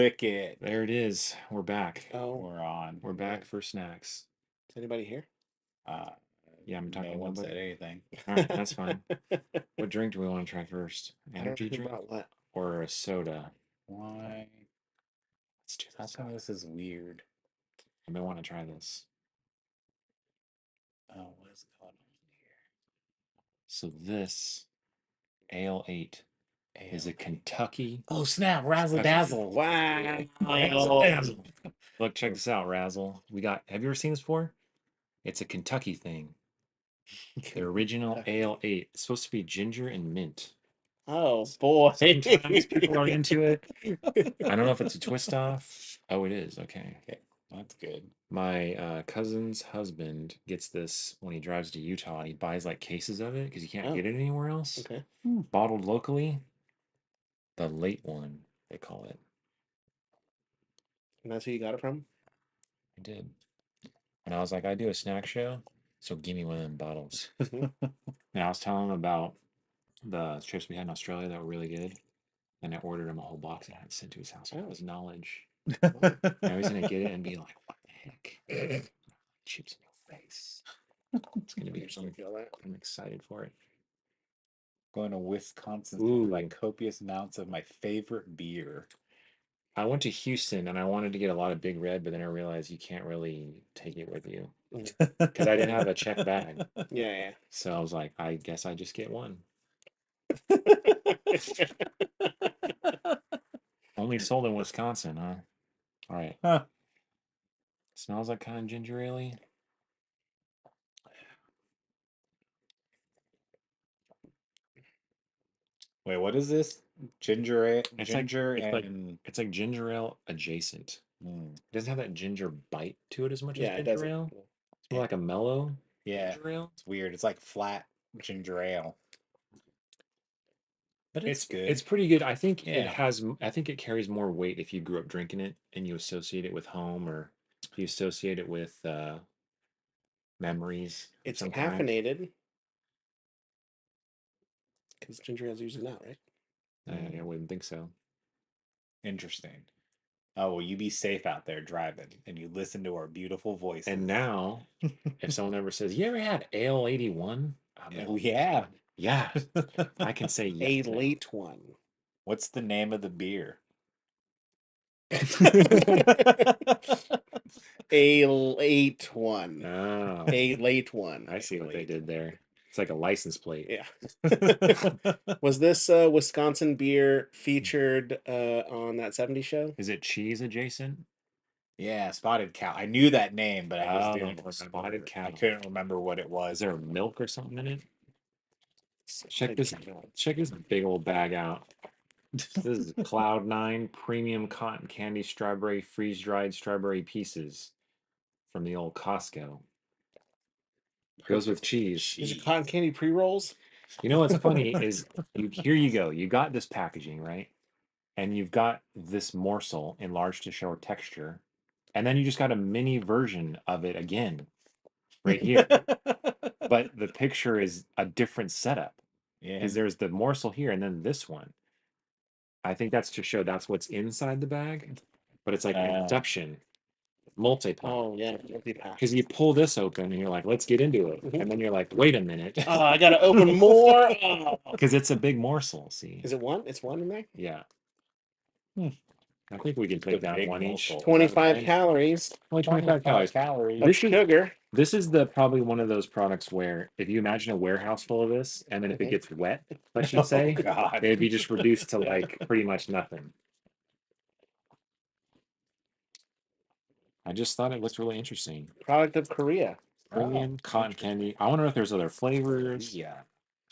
Lick it. There it is. We're back. Oh, We're on. We're back for snacks. is anybody here? Uh, Yeah, I'm talking no to one nobody. said anything. All right, that's fine. What drink do we want to try first? I don't know Energy who drink brought what. or a soda? Why? Let's do How this. come this is weird? I may want to try this. Oh, what is going on So this Ale 8 here? is a Kentucky. Oh snap! Razzle Kentucky. dazzle. Wow. Razzle dazzle. Look, check this out, Razzle. Have you ever seen this before? It's a Kentucky thing. The original Ale 8. It's supposed to be ginger and mint. Oh boy. Sometimes people are into it. I don't know if it's a twist off. Oh, it is. Okay. That's good. My cousin's husband gets this when he drives to Utah and he buys like cases of it because you can't get it anywhere else. Okay. Bottled locally. The late one, they call it. And that's who you got it from? I did. And I was like, I do a snack show, so give me one of them bottles. And I was telling him about the trips we had in Australia that were really good. And I ordered him a whole box and I had it sent to his house. That was knowledge. Now he's gonna get it and be like, "What the heck?" Chips in your face. It's gonna be something. I'm excited for it. Going to Wisconsin Ooh. to like copious amounts of my favorite beer. I went to Houston and I wanted to get a lot of Big Red, but then I realized you can't really take it with you because I didn't have a check bag. Yeah. So I was like, I guess I just get one. Only sold in Wisconsin, huh? All right. Huh. Smells like kind of ginger ale. Wait, what is this? Ginger ale, It's ginger like and it's like ginger ale adjacent. It doesn't have that ginger bite to it as much as Yeah, it ginger doesn't. ale. It's more like a mellow yeah, ginger ale. it's weird. It's like flat ginger ale. But it's good. It's pretty good. I think it Yeah. has. I think it carries more weight if you grew up drinking it and you associate it with home or you associate it with memories. of It's some kind. caffeinated. Because ginger ale's usually not, right? I wouldn't think so. Interesting. Oh, well, you be safe out there driving and you listen to our beautiful voices. And now, if someone ever says, "You ever had Ale 81?" yeah. Yeah, I can say yes. A late one. What's the name of the beer? A late one. Oh, A late one. I see what they did there. It's like a license plate. Yeah. Was this Wisconsin beer featured on that 70s show? Is it cheese adjacent? Yeah, Spotted Cow. I knew that name, but I just didn't remember. Spotted Cow. I couldn't remember what it was. Is there milk or something in it? Check this big old bag out. This is Cloud9 Premium Cotton Candy Strawberry Freeze-Dried Strawberry Pieces from the old Costco. Goes with cheese. These are cotton candy pre-rolls? You know what's funny is here you go. You got this packaging, right? And you've got this morsel enlarged to show texture. And then you just got a mini version of it again right here. But the picture is a different setup. Yeah. Because there's the morsel here and then this one. I think that's to show that's what's inside the bag. But it's like Inception. Multi-pack. Oh, yeah. Multi-pack. Because you pull this open and you're like, let's get into it. And then you're like, wait a minute. Oh, I got to open more. Because it's a big morsel, see? Is it one? It's one in there? Yeah. I think we can take that one each. 25 calories. Only 25 calories. Of sugar. This is probably one of those products where if you imagine a warehouse full of this, and then if it gets wet, let's just say, God. it'd be just reduced to like pretty much nothing. I just thought it looked really interesting. Product of Korea. Korean cotton candy. I wonder if there's other flavors. Yeah.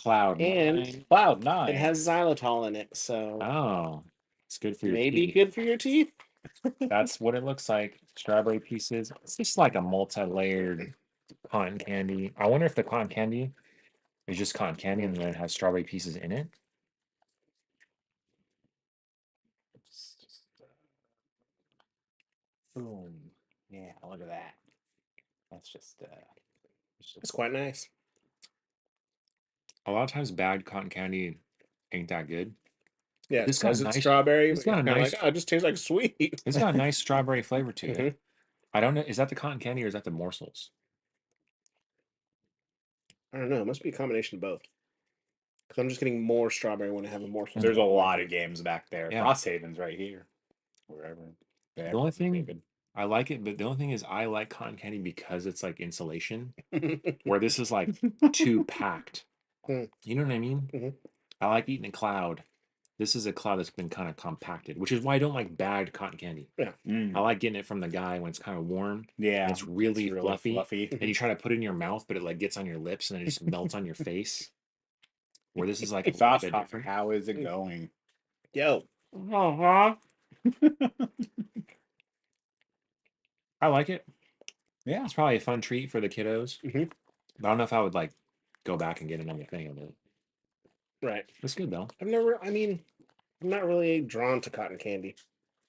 Cloud9. Cloud9. It has xylitol in it, so Oh, it's good for your maybe teeth. good for your teeth. That's what it looks like. Strawberry pieces. It's just like a multi-layered cotton candy. I wonder if the cotton candy is just cotton candy and then it has strawberry pieces in it. Boom. Yeah, look at that. That's just It's quite nice. A lot of times bad cotton candy ain't that good. Yeah, This because got it's nice. strawberry. It's But got you're a kind of nice. like, oh, it just tastes like sweet. It's got a nice strawberry flavor to Mhm. it. I don't know. Is that the cotton candy or is that the morsels? I don't know. It must be a combination of both. Because I'm just getting more strawberry when I have a morsel. There's a lot of games back there. Yeah. Frosthaven's right here. Wherever. The only thing I like it, but the only thing is I like cotton candy because it's like insulation, where this is like too packed. Mm. You know what I mean? Mhm. I like eating a cloud. This is a cloud that's been kind of compacted, which is why I don't like bad cotton candy. Mm, I like getting it from the guy when it's kind of warm. yeah. And it's really fluffy. fluffy. And you try to put it in your mouth, but it like gets on your lips and then it just melts on your face. Where this is like a little Sauce bit Hopper, different. how is it going? Yo. I like it. Yeah. It's probably a fun treat for the kiddos. Mhm. But I don't know if I would like go back and get another thing of it. Right. It's good though. I'm not really drawn to cotton candy. to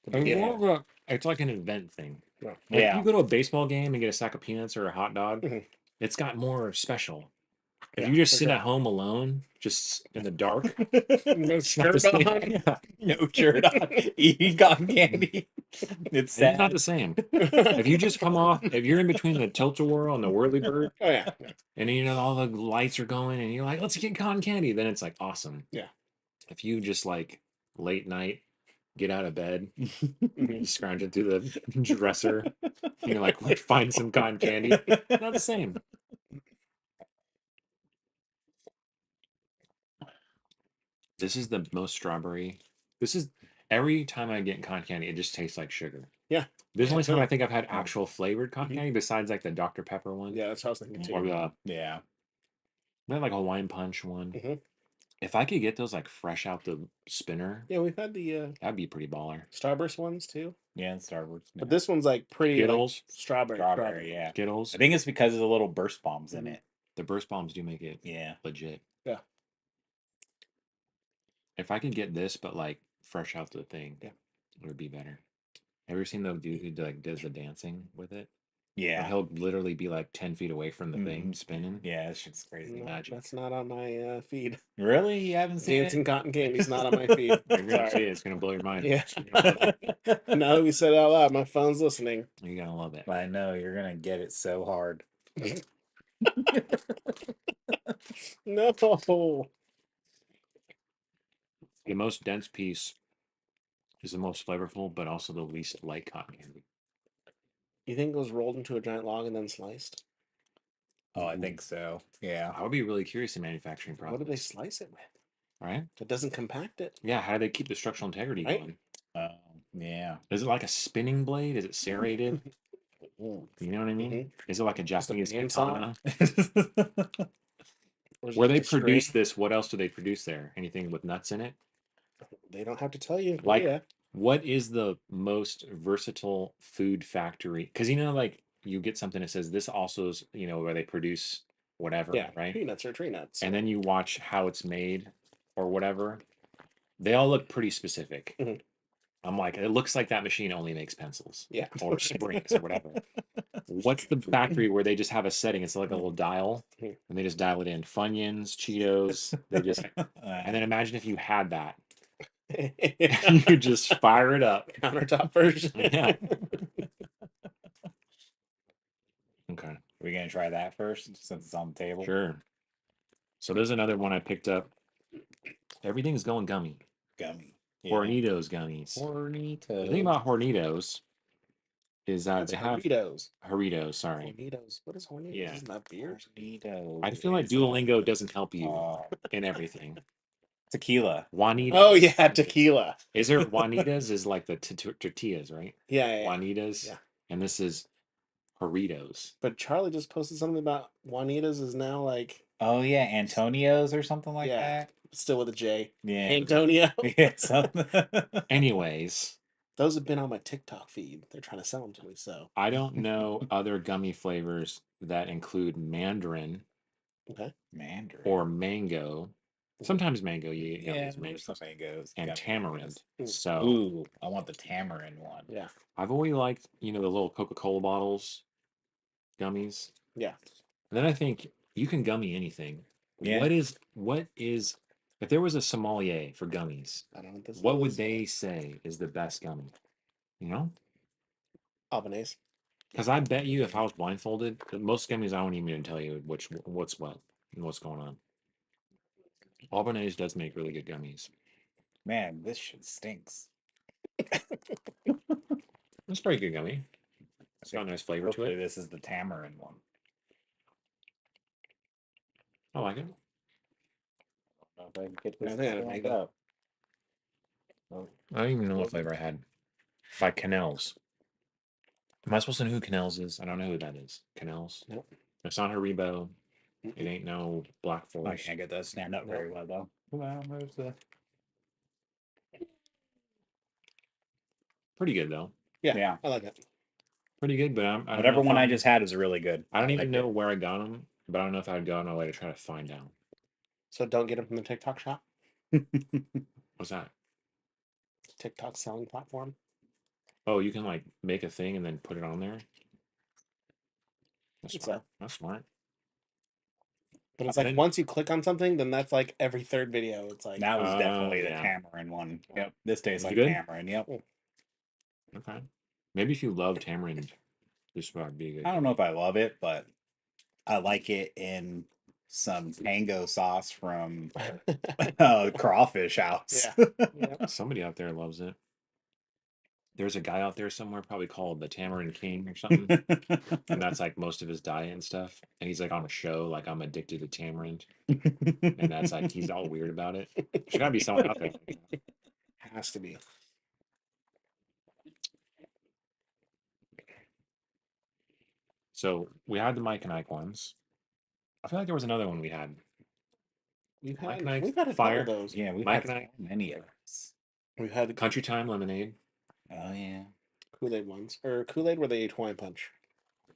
It's begin more with. of it's like an event thing. No. Like if Yeah. you go to a baseball game and get a sack of peanuts or a hot dog, Mhm. it's got more special. If Yeah, you just for sit sure. at home alone, just in the dark, No it's not the shirt same. on. Yeah. No shirt on, eating cotton candy. It's It's not sad. the same. If you just come off, if you're in between the tilt-a-whirl and the whirly bird, Oh yeah. and you know all the lights are going, and you're like, let's get cotton candy, then it's like awesome. Yeah. If you just like late night, get out of bed, Mhm. scrounging through the dresser, and you're like, let's find some cotton candy. Not the same. This is the most strawberry. This is every time I get cotton candy, it just tastes like sugar. Yeah. This is the only time I think I've had Yeah. actual flavored cotton Mhm. candy besides like the Dr. Pepper one. Yeah, that's what I was thinking Or too. the Yeah. like Hawaiian Punch one. Mhm. If I could get those like fresh out the spinner, Yeah, we've had the that'd be pretty baller. Starburst ones too. Yeah, and Starburst. But this one's like pretty like Skittles, strawberry, yeah. Skittles. I think it's because of the little burst bombs in Mhm. it. The burst bombs do make it Yeah. legit. Yeah. If I could get this, but like fresh out the thing, Yeah. it would be better. Have you ever seen the dude who like does the dancing with it? Where Yeah. he'll literally be like 10 feet away from the thing Mhm. spinning. Yeah, that shit's crazy. No, Magic. that's not on my feed. Really? You haven't seen Dancing it? cotton candy's not on my feed. You're gonna see Sorry. it. It's gonna blow your mind. Yeah. You're gonna love it. Now that we said it out loud, my phone's listening. You're gonna love it. I know you're gonna get it so hard. No. The most dense piece is the most flavorful, but also the least light cotton candy. You think it was rolled into a giant log and then sliced? Oh, I Ooh. think so. Yeah. I would be really curious in manufacturing process. What do they slice it with? Right? It doesn't compact it. Yeah. How do they keep the structural integrity Right? going? Yeah. Is it like a spinning blade? Is it serrated? You know what I mean? Mhm. Is it like a Just a Japanese bandsaw? katana? Or is Where it they just a produce string? this, what else do they produce there? Anything with nuts in it? They don't have to tell you. Like, Yeah. what is the most versatile food factory? Because you know, like you get something that says this also is, you know, where they produce whatever, Yeah. right? Peanuts or tree nuts. And then you watch how it's made or whatever. They all look pretty specific. Mhm. I'm like, it looks like that machine only makes pencils Yeah. or springs or whatever. What's the factory where they just have a setting? It's like a little dial, Mhm. and they just dial it in. Funyuns, Cheetos. They just, and then imagine if you had that. You just fire it up. Countertop version. Yeah. Okay. We're gonna try that first since it's on the table. Sure. So there's another one I picked up. Everything's going gummy. Gummy. Hornitos gummies. Hornitos. The thing about Hornitos is That's they have Hornitos. Hornitos. Sorry. Hornitos. What is Hornitos? Yeah. Isn't that beer? Hornitos. I feel like is, Duolingo doesn't help you uh, in everything. tequila. Juanitas. Oh yeah, tequila. Is there Juanitas? Is like the tortillas, right? Yeah. Juanitas. Yeah. And this is Horritos. But Charlie just posted something about Juanitas is now like Oh yeah, Antonio's or something like Yeah. that. still with a J. Yeah. Antonio. Yeah. Something. Anyways, Those have been on my TikTok feed. They're trying to sell them to me. So I don't know other gummy flavors that include mandarin okay. Mandarin. or mango. Sometimes mango, you get yeah, gummies made there's some mangoes. and gummy tamarind. mangoes. So Ooh, I want the tamarind one. Yeah. I've always liked, you know, the little Coca-Cola bottles, gummies. Yeah. And then I think you can gummy anything. Yeah. What is If there was a sommelier for gummies, I don't know what this what would is. they say is the best gummy? You know? Albanese. Because I bet you if I was blindfolded, most gummies I won't even tell you what's what and what's going on. Albanese does make really good gummies. Man, this shit stinks. It's a pretty good gummy. It's got a nice flavor to Hopefully it. this is the tamarind one. I like it. I don't know if I can get I this think I'd filled make it. up. Oh, I don't even know what flavor I had. By Canels. Am I supposed to know who Canels is? I don't know who that is. Canels. Nope. It's not Haribo. It Mm-mm. ain't no Black I Forest. can't get that to stand up very well though. Well, there's the Pretty good though. yeah. I like it. Pretty good, but I don't know Whatever if one I I'm- just had is really good. I don't even liked know where I got them, but I don't know if I'd go on a way to try to find out. So don't get them from the TikTok shop. it. What's that? TikTok selling platform. Oh, you can like make a thing and then put it on there. That's Think smart. so. That's smart. But it's I like didn't- once you click on something, then that's like every third video. It's like That was definitely the yeah. tamarind one. Yep. This tastes Is it like good? tamarind. Yep. Okay. Maybe if you love tamarind, this would be good. I don't know if I love it, but I like it in some tango sauce from Crawfish House. yeah. Somebody out there loves it. There's a guy out there somewhere probably called the Tamarind King or something. And that's like most of his diet and stuff. And he's like on a show, like I'm addicted to tamarind. And that's like he's all weird about it. There's gotta be someone out there. Has to be. So we had the Mike and Ike ones. I feel like there was another one we had. We've Mike had and Ike we've had a Fire. couple of those. Yeah, we've Mike had and I- so many of those. We've had the Country Time Lemonade. Oh yeah. Kool-Aid ones. Or Kool-Aid were the Hawaiian Punch.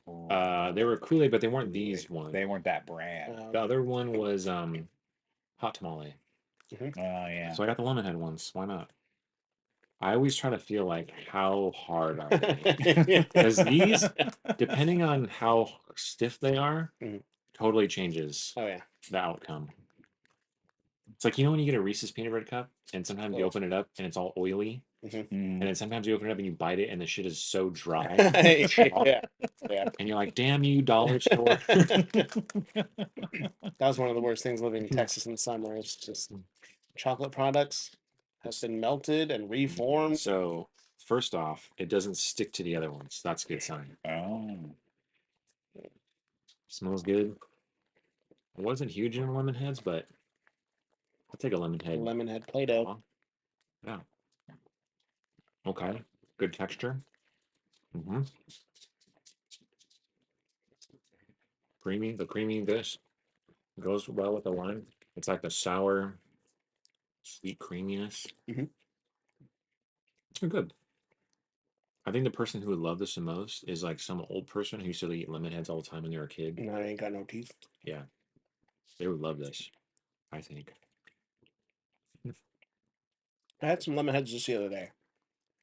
They were Kool-Aid, but they weren't these ones. They weren't that brand. The other one was hot tamale. Oh yeah. So I got the lemon head ones. Why not? I always try to feel like how hard are they? Because these, depending on how stiff they are, Mhm. totally changes Oh yeah. the outcome. It's like, you know, when you get a Reese's peanut butter cup and sometimes you Oh. open it up and it's all oily, Mm. and then sometimes you open it up and you bite it and the shit is so dry, yeah. Yeah. and you're like, damn you, dollar store. That was one of the worst things living in Texas in the summer. It's just chocolate products have been melted and reformed. So, first off, it doesn't stick to the other ones. That's a good sign. Oh. Smells good. I wasn't huge in lemon heads, but I'll take a lemon head. Lemon head Play-Doh. Yeah. Okay. Good texture. Mm-hmm. Creamy. The creamy this goes well with the lime. It's like the sour, sweet creaminess. Mhm. They're good. I think the person who would love this the most is like some old person who used to eat lemon heads all the time when they were a kid. No, I ain't got no teeth. Yeah. They would love this, I think. I had some lemon heads just the other day.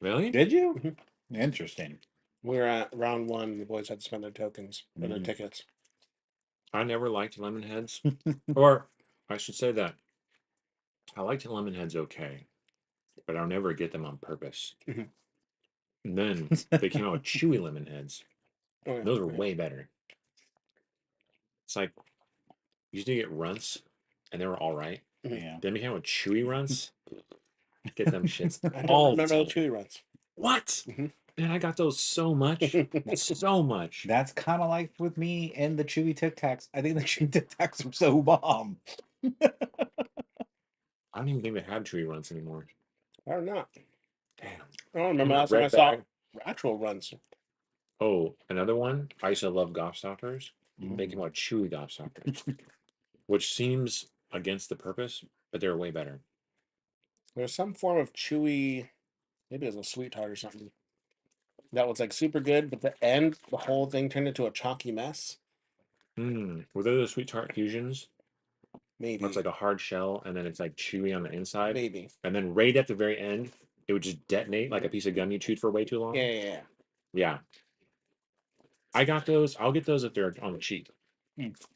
Really? Did you? Mhm. Interesting. We were at round one. The boys had to spend their tokens or their Mhm. tickets. I never liked lemon heads. Or I should say that I liked lemon heads okay, but I'll never get them on purpose. Mhm. And then they came out with chewy lemon heads. Oh, yeah. Those were Yeah. way better. It's like you used to get runts and they were all right. Yeah. Then we came out with chewy runts. Get them shits I don't all the remember the time. chewy runs. What? Mhm. Man, I got those so much. So much. That's kind of like with me and the Chewy Tic Tacs. I think the Chewy Tic Tacs are so bomb. I don't even think they have chewy runts anymore. Or not. Damn. I don't remember that last time I red saw bag? actual runs. Oh, another one. I used to love Gobstoppers. They came out with chewy Gobstoppers, which seems against the purpose, but they're way better. There's some form of chewy, maybe it was a sweet tart or something. That was like super good, but the end, the whole thing turned into a chalky mess. Were they the sweet tart fusions? Maybe. Where it's like a hard shell and then it's like chewy on the inside. Maybe. And then right at the very end, it would just detonate like a piece of gum you chewed for way too long. Yeah. Yeah. I got those. I'll get those if they're on the cheap.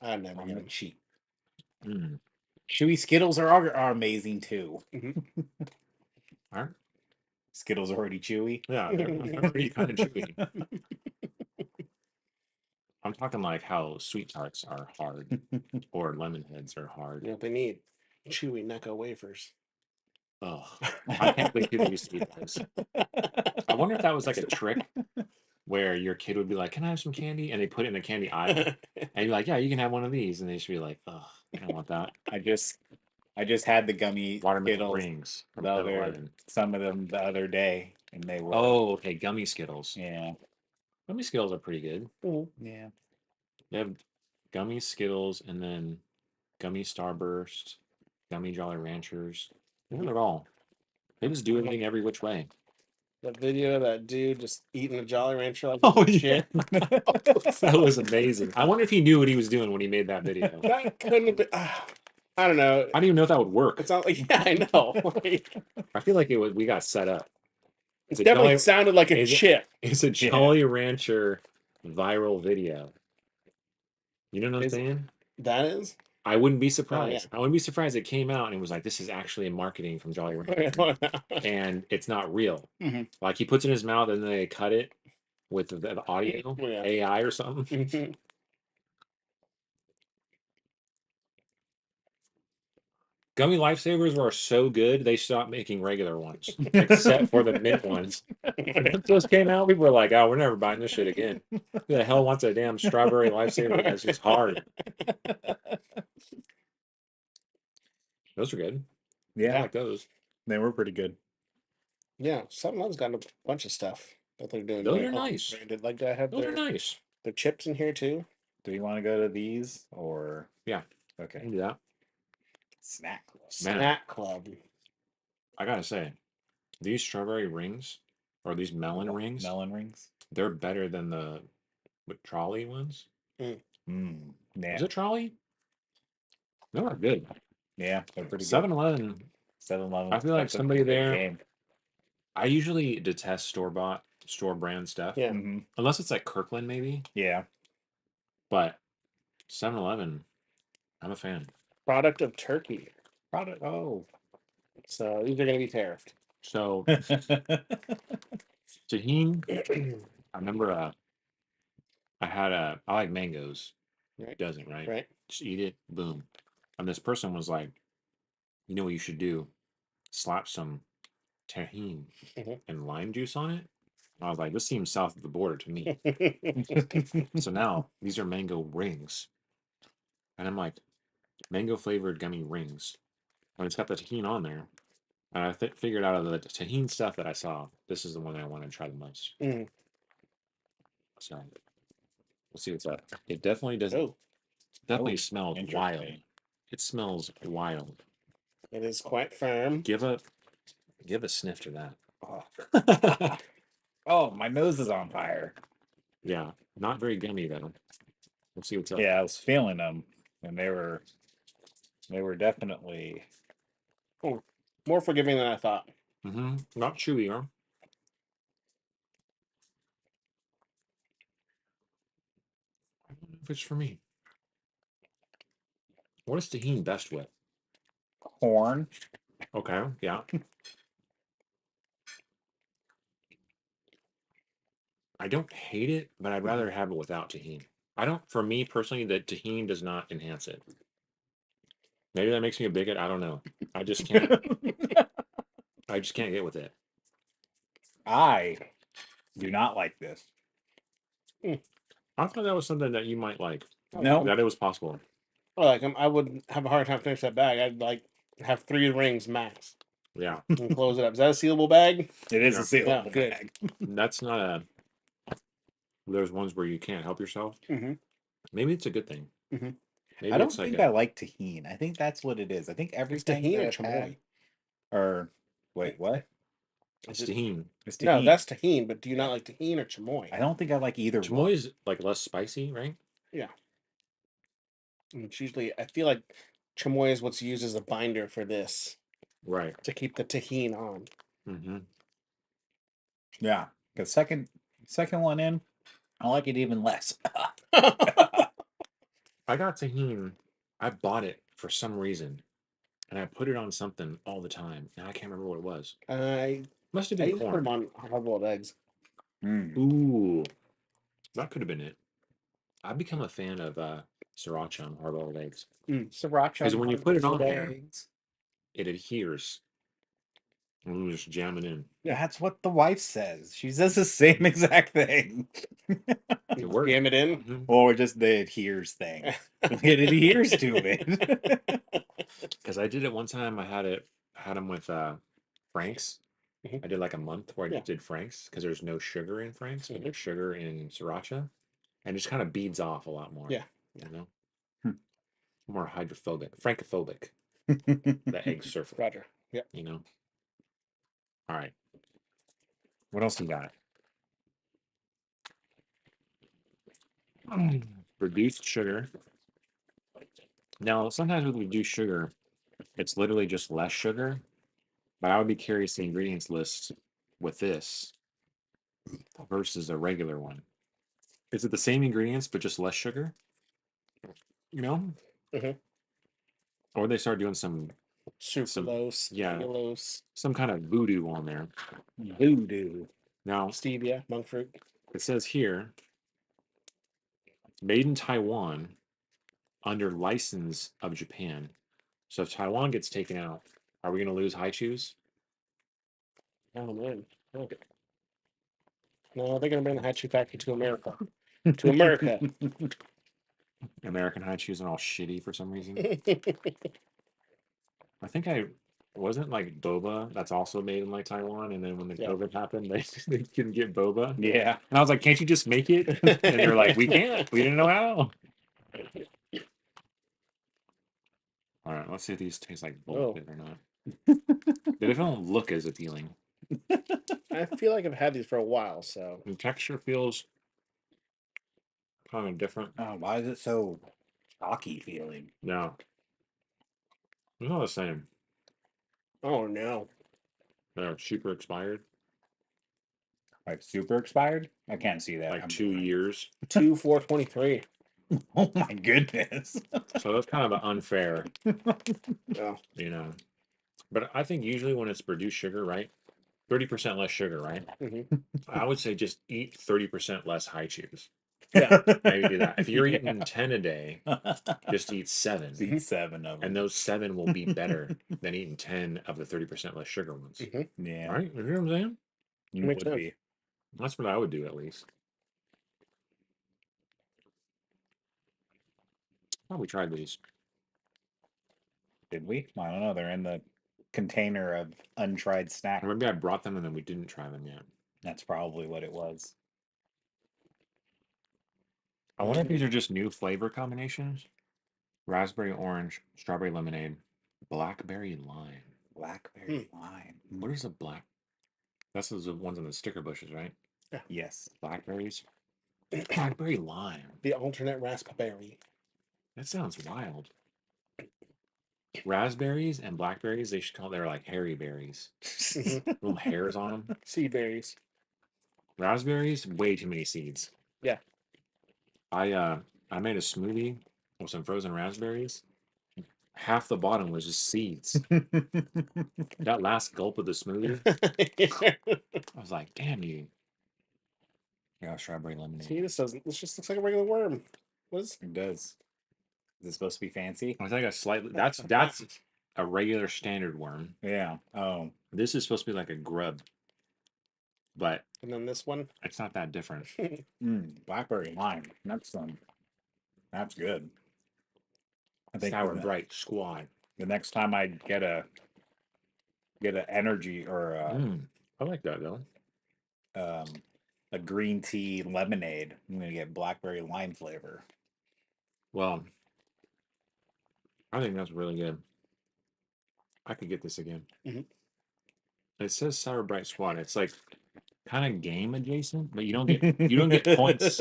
I'd never On get the them. cheap. Mm. Chewy Skittles are amazing too. Aren't? Skittles are already chewy. Yeah, they're already kind of chewy. I'm talking like how sweet tarts are hard or lemon heads are hard. You know, they need chewy Necco wafers. Ugh. I can't believe people used to eat those. I wonder if that was like a trick where your kid would be like, "Can I have some candy?" And they put it in the candy aisle. And you're like, "Yeah, you can have one of these." And they should be like, "Ugh, I don't want that." I just had the gummy Watermelon Skittles. rings from The other, 7-Eleven. some of them the other day, and they were Oh, okay, gummy Skittles. yeah. Gummy Skittles are pretty good. Yeah. They have gummy Skittles and then gummy Starburst, gummy Jolly Ranchers. They have it all. They just do everything every which way. That video of that dude just eating a Jolly Rancher like Oh, shit. That was amazing. I wonder if he knew what he was doing when he made that video. That couldn't have been. I don't know. I don't even know if that would work. It's not like, yeah, I know. Like, I feel like we got set up. it a definitely Jolly- sounded like a is it- chip. It's a Jolly Rancher viral video. You know what I'm Is it? saying? That is? I wouldn't be Oh, yeah. surprised. I wouldn't be surprised it came out and it was like, this is actually a marketing from Jolly Rancher. And it's not real. Mhm. Like he puts it in his mouth and then they cut it with the audio, Yeah. AI or something. Gummy Lifesavers were so good they stopped making regular ones, except for the mint ones. When those came out, people were like, "Oh, we're never buying this shit again." Who the hell wants a damn strawberry Lifesaver that's just hard? Those are good. I Yeah, like those. they were pretty good. Yeah, 7-Eleven's got a bunch of stuff that they're doing. Those right are now. nice. Branded. Like, I have Those are their, nice. their chips in here too. Do you want to go to these or Yeah. I okay? can do that. Snack. Man. Snack Club. I gotta say, these strawberry rings or these melon rings, Melon rings. they're better than the trolley ones. Yeah. Is it trolley? They are good. Yeah, they're pretty 7-Eleven. 7-Eleven. I feel like somebody there- Game. I usually detest store-bought, store-brand stuff. Yeah. Mm-hmm. Unless it's like Kirkland, maybe. Yeah. But 7-Eleven, I'm a fan. Product of Turkey. Product. Oh. So these are going to be tariffed. So tahini, I remember I like mangoes. Right. Who doesn't, right? Right. Just eat it, boom. And this person was like, you know what you should do? Slap some tahini Mhm. and lime juice on it. I was like, this seems south of the border to me. So now these are mango rings. And I'm like, mango flavored gummy rings. And it's got the tahini on there. And I figured out of the tahini stuff that I saw, this is the one I want to try the most. Mm. So we'll see what's up. It definitely doesn't. Oh, Definitely Oh, smells interesting. wild. It smells wild. it is quite firm. Give a sniff to that. Oh. Oh, my nose is on fire. Yeah, not very gummy though. We'll see what's up. Yeah, I was feeling them, and they were definitely. More forgiving than I thought. Not chewy, huh? I don't know if it's for me. What is tahini best with? Corn. Okay, yeah. I don't hate it, but I'd rather have it without tahini. For me personally, the tahini does not enhance it. Maybe that makes me a bigot. I don't know. I just can't get with it. I do not like this. I thought that was something that you might like. No. That it was possible. Well, like I would have a hard time finishing that bag. I'd like have 3 rings max Yeah. and close it up. Is that a sealable bag? It is Yeah. a seal. Yeah, good. bag. That's not a. There's ones where you can't help yourself. Mhm. Maybe it's a good thing. Mhm. Maybe I don't it's like think a- I like tahini. I think that's what it is. I think everything tahini or that I've had, chamoy? or wait, what? it's tahini. It's No, tahini. that's tahini. But do you not like tahini or chamoy? I don't think I like either Chamoy one. is like less spicy, right? And it's usually, I feel like chamoy is what's used as a binder for this Right. to keep the tahini on. Mm-hmm. Yeah, the second one in, I like it even less. I got tahini. I bought it for some reason and I put it on something all the time. And I can't remember what it was. I Must have I been used to put them corn. on hard-boiled eggs. Mm. Ooh, that could have been it. I've become a fan of sriracha on hard-boiled eggs Sriracha because on when you put it on hard-boiled there, eggs. it adheres. And you just jam it in. Yeah. That's what the wife says. She says the same exact thing. It works. Jam it in. Mhm. Or just the adheres thing. It adheres to it. Because I did it one time. I had them with Frank's. Mhm. I did like a month where I Yeah. just did Frank's because there's no sugar in Frank's, but Mhm. there's sugar in sriracha, and it just kind of beads off a lot more. Yeah. You know, Hmm. more hydrophobic, francophobic. The egg surfer. Roger. Yeah. You know. All right. What else you got? Reduced sugar. Now, sometimes with reduced sugar, it's literally just less sugar. But I would be curious the ingredients list with this versus a regular one. Is it the same ingredients but just less sugar? You know? Mhm. Or they start doing some Sucralose, yeah. allulose, some kind of voodoo on there. Voodoo. Now, stevia, monk fruit. it says here, made in Taiwan under license of Japan. So if Taiwan gets taken out, are we going to lose high chews? Oh man. Okay. No, they're gonna bring the Hatchet Factory to America. To America. American high chews are all shitty for some reason. I think I wasn't like boba that's also made in like Taiwan, and then when the Yeah. COVID happened, they couldn't get boba. Yeah. And I was like, "Can't you just make it?" And they're like, "We can't. We didn't know how." All right, let's see if these taste like bullshit or not. They don't look as appealing. I feel like I've had these for a while, so The texture feels kind of different. Oh, why is it so chalky feeling? No, it's not the same. oh no. They're super expired, Like super expired? I can't see that. like 2 years. 2/4/23. Oh my goodness. So that's kind of unfair, Oh. you know. But I think usually when it's reduced sugar, right? 30% less sugar, right? Mhm. I would say just eat 30% less high chews. Yeah. Maybe do that. If you're Yeah. eating 10 a day, just eat 7. Eat 7 of them. And those 7 will be better than eating 10 of the 30% less sugar ones. Mhm. Yeah. Right? You know what I'm saying? You Makes would sense. be. That's what I would do at least. Probably tried these. Did we? I don't know. They're in the container of untried snack. Or maybe I brought them and then we didn't try them yet. That's probably what it was. I wonder if these are just new flavor combinations. Raspberry orange, strawberry lemonade, blackberry lime. Blackberry lime. What is a black? That's the ones in the sticker bushes, right? Yes. Blackberries. Blackberry lime. The alternate raspberry. That sounds wild. Raspberries and blackberries, they should call they're like hairy berries. Little hairs on them. Sea berries. Raspberries, way too many seeds. Yeah. I made a smoothie with some frozen raspberries. Half the bottom was just seeds. That last gulp of the smoothie, I was like, damn you. Yeah, strawberry lemonade. See, this just looks like a regular worm. What is It does. Is it supposed to be fancy? I think a slightly that's a regular standard worm. Yeah. Oh. This is supposed to be like a grub, but and then this one? it's not that different. Blackberry lime. That's good. I think Sour Bright Squad. the next time I get a energy or I like that though. a green tea lemonade, I'm gonna get blackberry lime flavor. Well, I think that's really good. I could get this again. Mhm. It says Sour Bright Squad. It's like kind of game adjacent, but you don't get points.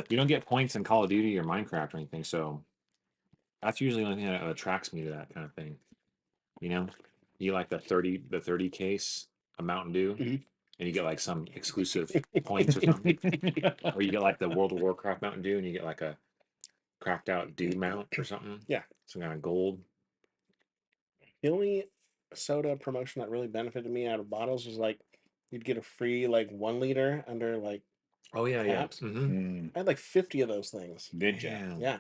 You don't get points in Call of Duty or Minecraft or anything. So that's usually the only thing that attracts me to that kind of thing. You know, you like the 30 case of Mountain Dew, Mhm. and you get like some exclusive points or something, or you get like the World of Warcraft Mountain Dew, and you get like a cracked out Dew mount or something. Yeah. Some kind of gold. The only soda promotion that really benefited me out of bottles was like you'd get a free like 1 liter under like Oh yeah, yeah. caps. Mm-hmm. I had like 50 of those things. Did ya? Damn. Yeah.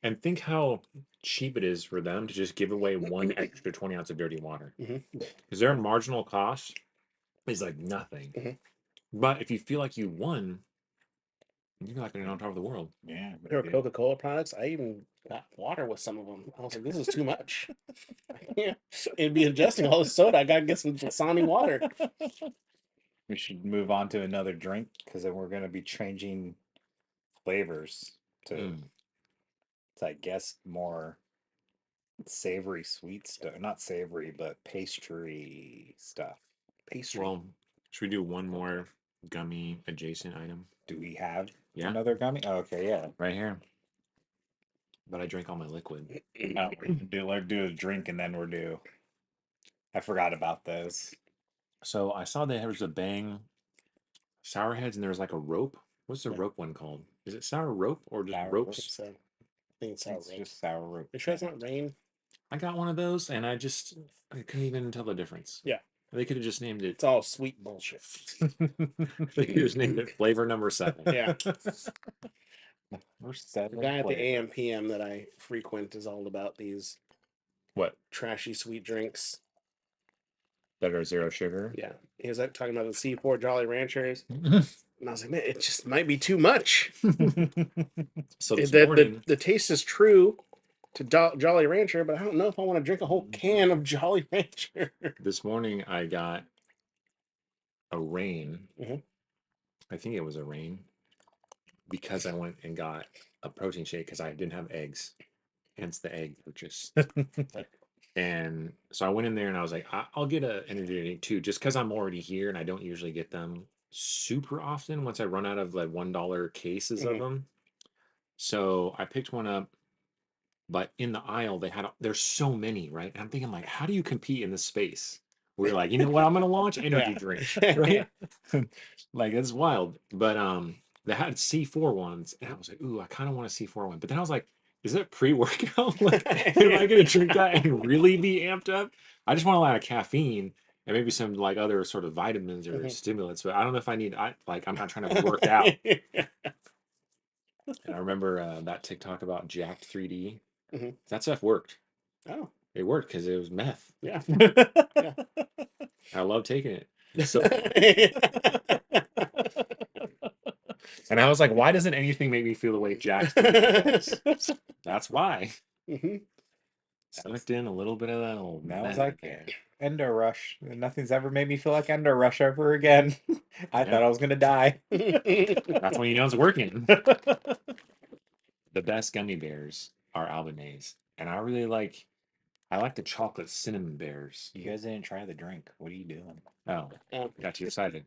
And think how cheap it is for them to just give away one extra 20 ounce of dirty water. Mhm. Because their marginal cost is like nothing. Mhm. But if you feel like you won, you feel like you're on top of the world. Yeah. There were dude. Coca-Cola products. I even got water with some of them. I was like, this is too much. Yeah. It'd be ingesting all this soda. I gotta get some Dasani water. We should move on to another drink because then we're gonna be changing flavors to, Mm. I guess, more savory sweet stuff. Not savory, but pastry stuff. Pastry. Well, should we do one more gummy adjacent item? Do we have Yeah. another gummy? Oh, okay, yeah. Right here. But I drank all my liquid. Oh, let's do a drink and then we're due. I forgot about those. So I saw that there was a Bang Sour Heads and there was like a rope. What's the Yeah. rope one called? Is it sour rope or just Sour I ropes? think so. I think it's sour It's rope. just sour rope. You sure it's not rain? I got one of those and I couldn't even tell the difference. Yeah. They could have just named it. It's all sweet bullshit. They could have just named it flavor number 7. Yeah. We're The seven guy at the flavor. AM PM that I frequent is all about these What? trashy sweet drinks. That are 0 sugar? Yeah. He was talking about the C4 Jolly Ranchers. And I was like, man, it just might be too much. So this The morning, the taste is true to Jolly Rancher, but I don't know if I want to drink a whole can of Jolly Rancher. I got a rain. Mhm. I think it was a rain because I went and got a protein shake because I didn't have eggs, hence the egg purchase. And so I went in there and I was like, I'll get an energy drink too, just because I'm already here and I don't usually get them super often once I run out of like $1 cases of Mhm. them. So I picked one up, but in the aisle there's so many, right? And I'm thinking like, how do you compete in this space? We're like, you know what? I'm gonna launch energy Yeah. drink, right? Like it's wild. But they had C4 ones, and I was like, ooh, I kind of want a C4 one. But then I was like, is it pre-workout? Like, am I gonna drink that and really be amped up? I just want a lot of caffeine and maybe some like other sort of vitamins or Mhm. stimulants, but I don't know if I'm not trying to work out. And I remember that TikTok about Jacked 3D. Mhm. That stuff worked. Oh, It worked because it was meth. yeah. I love taking it. So, and I was like, why doesn't anything make me feel the way Jacked 3D does? That's why. Mhm. Snuck in a little bit of that old That was meth like there. Ender Rush. Nothing's ever made me feel like Ender Rush ever again. I Yeah. thought I was gonna die. That's when you know it's working. The best gummy bears are Albanese, and I like the chocolate cinnamon bears. You guys didn't try the drink. What are you doing? Oh, got you excited.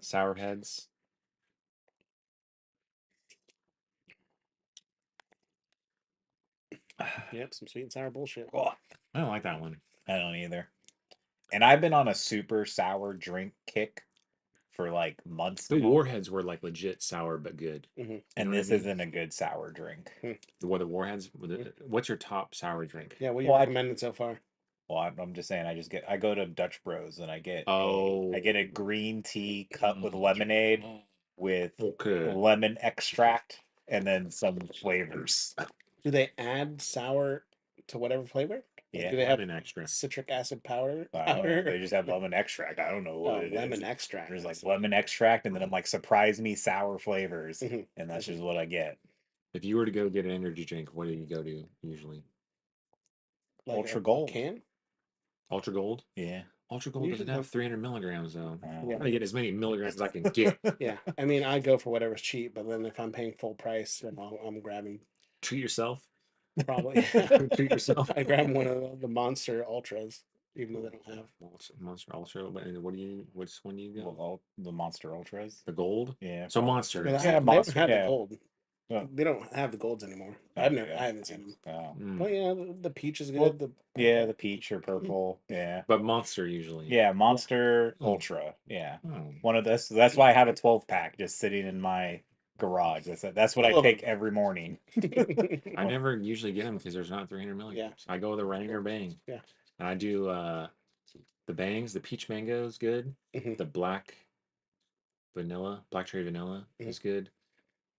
Sour Heads. Yep, some sweet and sour bullshit. Oh, I don't like that one. I don't either. And I've been on a super sour drink kick for like months The now. Warheads were like legit sour but good. Mhm. You And know what I this mean? isn't a good sour drink. The Warheads. What's your top sour drink? Yeah, what you Well, I- recommended so far? Well, I'm just saying. I go to Dutch Bros and I get Oh. I get a green tea cup with lemonade with Okay. lemon extract and then some flavors. Do they add sour to whatever flavor? Like, Yeah, do they have Lemon extra. citric acid powder? I don't know. They just have lemon extract. I don't know what it is. lemon extract. There's like lemon extract, and then I'm like, surprise me sour flavors, Mhm. and that's just what I get. If you were to go get an energy drink, what do you go to usually? Like Ultra a Gold. can? Ultra Gold? Yeah. Ultra Gold doesn't Usually have 300 milligrams though. Oh. I'm gonna get as many milligrams as I can get. Yeah, I mean, I go for whatever's cheap, but then if I'm paying full price, then I'm grabbing Treat yourself. probably. Treat yourself. I grab one of the Monster Ultras, even though they don't have. Monster Ultra. Which one do you go? Well, the Monster Ultras. The gold? Yeah. So probably. Monster. They Yeah, don't Monster, have yeah. the gold. Oh. They don't have the golds anymore. Oh, I yeah. haven't seen them. Oh. Mm. But yeah, the peach is good. Well, the Yeah, the peach or purple. Yeah. But Monster usually. Yeah, Monster Mm. Ultra. Yeah. Oh. One of this. That's why I have a 12 pack just sitting in my garage. That's what I Oh. take every morning. I never usually get them because there's not 300 milligrams. I go with a Rain or Bang. Yeah. And I do the bangs, the peach mango is good. Mhm. The black cherry vanilla Mhm. is good.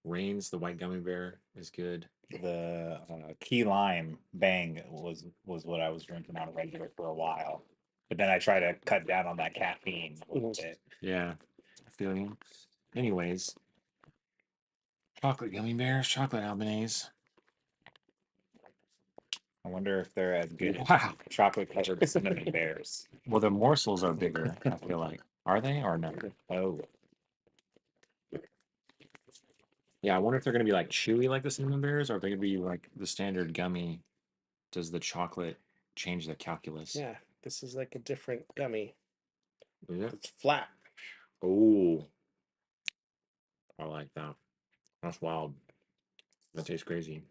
Reigns, the white gummy bear is good. The key lime bang was what I was drinking on a regular for a while, but then I try to cut down on that caffeine a little Mhm. bit. Yeah, I feel you. Anyways, chocolate gummy bears, chocolate Albanese. I wonder if they're as good as Wow. chocolate covered cinnamon bears. Well, the morsels are bigger, I feel like. Are they or no? Oh, Yeah, I wonder if they're gonna be like chewy like the cinnamon bears, or if they're gonna be like the standard gummy. Does the chocolate change the calculus? Yeah, this is like a different gummy. Is it? It's flat. Oh, I like that. That's wild. That tastes crazy.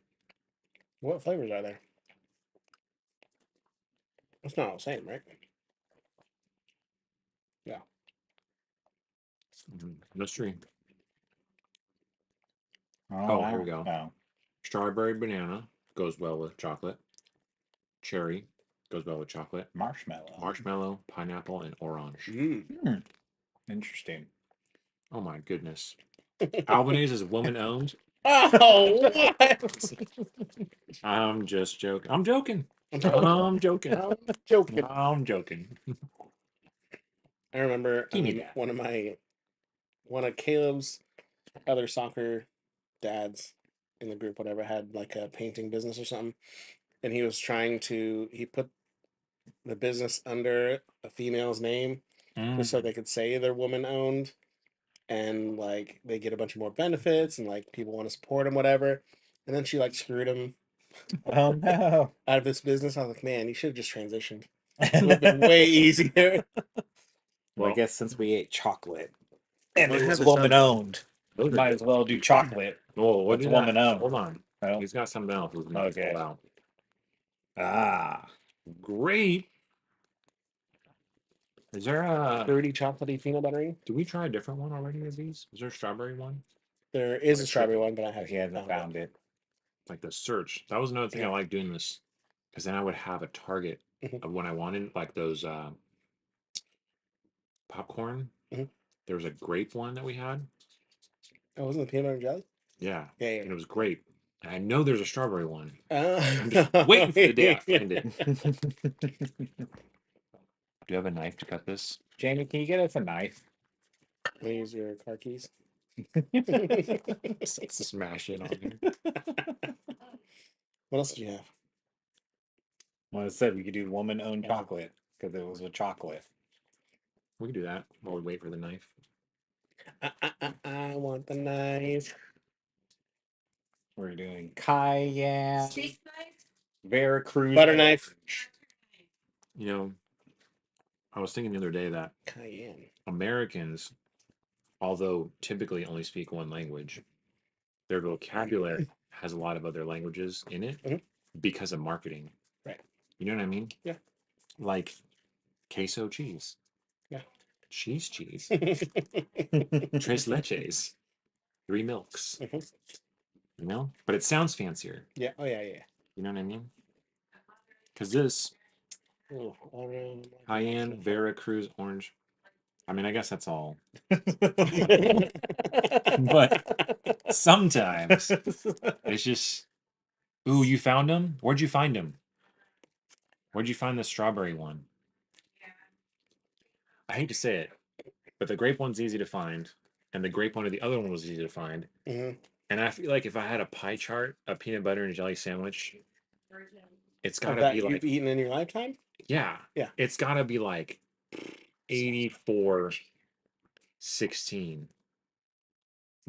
What flavors are there? It's not all the same, right? Yeah. Mystery. oh, here we go. Oh, Strawberry banana goes well with chocolate. Cherry goes well with chocolate. marshmallow. Marshmallow, pineapple, and orange. Mm. Interesting. Oh my goodness. Albanese is woman owned. Oh, what? I'm just joking. I'm joking. I'm joking. I'm joking. I'm joking. I'm joking. I remember Give me that. one of Caleb's other soccer dads in the group, whatever, had like a painting business or something, and he put the business under a female's name just so they could say they're woman owned, and like they get a bunch of more benefits and like people want to support him, whatever. And then she like screwed him Oh no. out of this business. I was like, man, you should have just transitioned. It would have been way easier. Well, I Well, guess since we ate chocolate and Well, it I was have this woman other- owned, those are might good. as well do chocolate. Whoa, what That's is woman owned. Hold on. Oh. He's got something else. We're gonna Okay. pull out. Ah, Great. Is there a? Fruity, chocolatey, peanut buttery. Did we try a different one already of these? Is there a strawberry one? There is a Like strawberry triple- one, but I haven't he hasn't found it. Like the search. That was another thing I Yeah. like doing this, because then I would have a target Mhm. of when I wanted, like those popcorn. Mhm. There was a grape one that we had. Oh, wasn't it peanut butter and jelly? Yeah, Yeah, and it was grape. And I know there's a strawberry one. yeah. I'm just waiting for the day I find it. Do you have a knife to cut this? Jamie, can you get us a knife? Want to use your car keys? Smash it on here. What else did you have? Well, I said we could do woman owned Oh. chocolate because it was a chocolate. We can do that while we wait for the knife. I want the knife. We're doing cayenne, Steak knife? Veracruz, Butter knife. orange. You know, I was thinking the other day that Cayenne. Americans, although typically only speak one language, their vocabulary has a lot of other languages in it Mhm. because of marketing. Right. You know what I mean? Yeah. Like queso cheese. Yeah. Cheese. Tres leches. 3 milks. Mhm. You know? But it sounds fancier. Yeah. Oh yeah, yeah. You know what I mean? Because this Oh, cayenne, Veracruz, orange. I mean, I guess that's all. but Sometimes it's just, ooh, you found him? Where'd you find him? Where'd you find the strawberry one? I hate to say it, but the grape one's easy to find, and the grape one or the other one was easy to find. Mhm. And I feel like if I had a pie chart, a peanut butter and jelly sandwich, it's Of gotta that be you've like, eaten in your lifetime? yeah, Yeah. it's gotta be like 84-16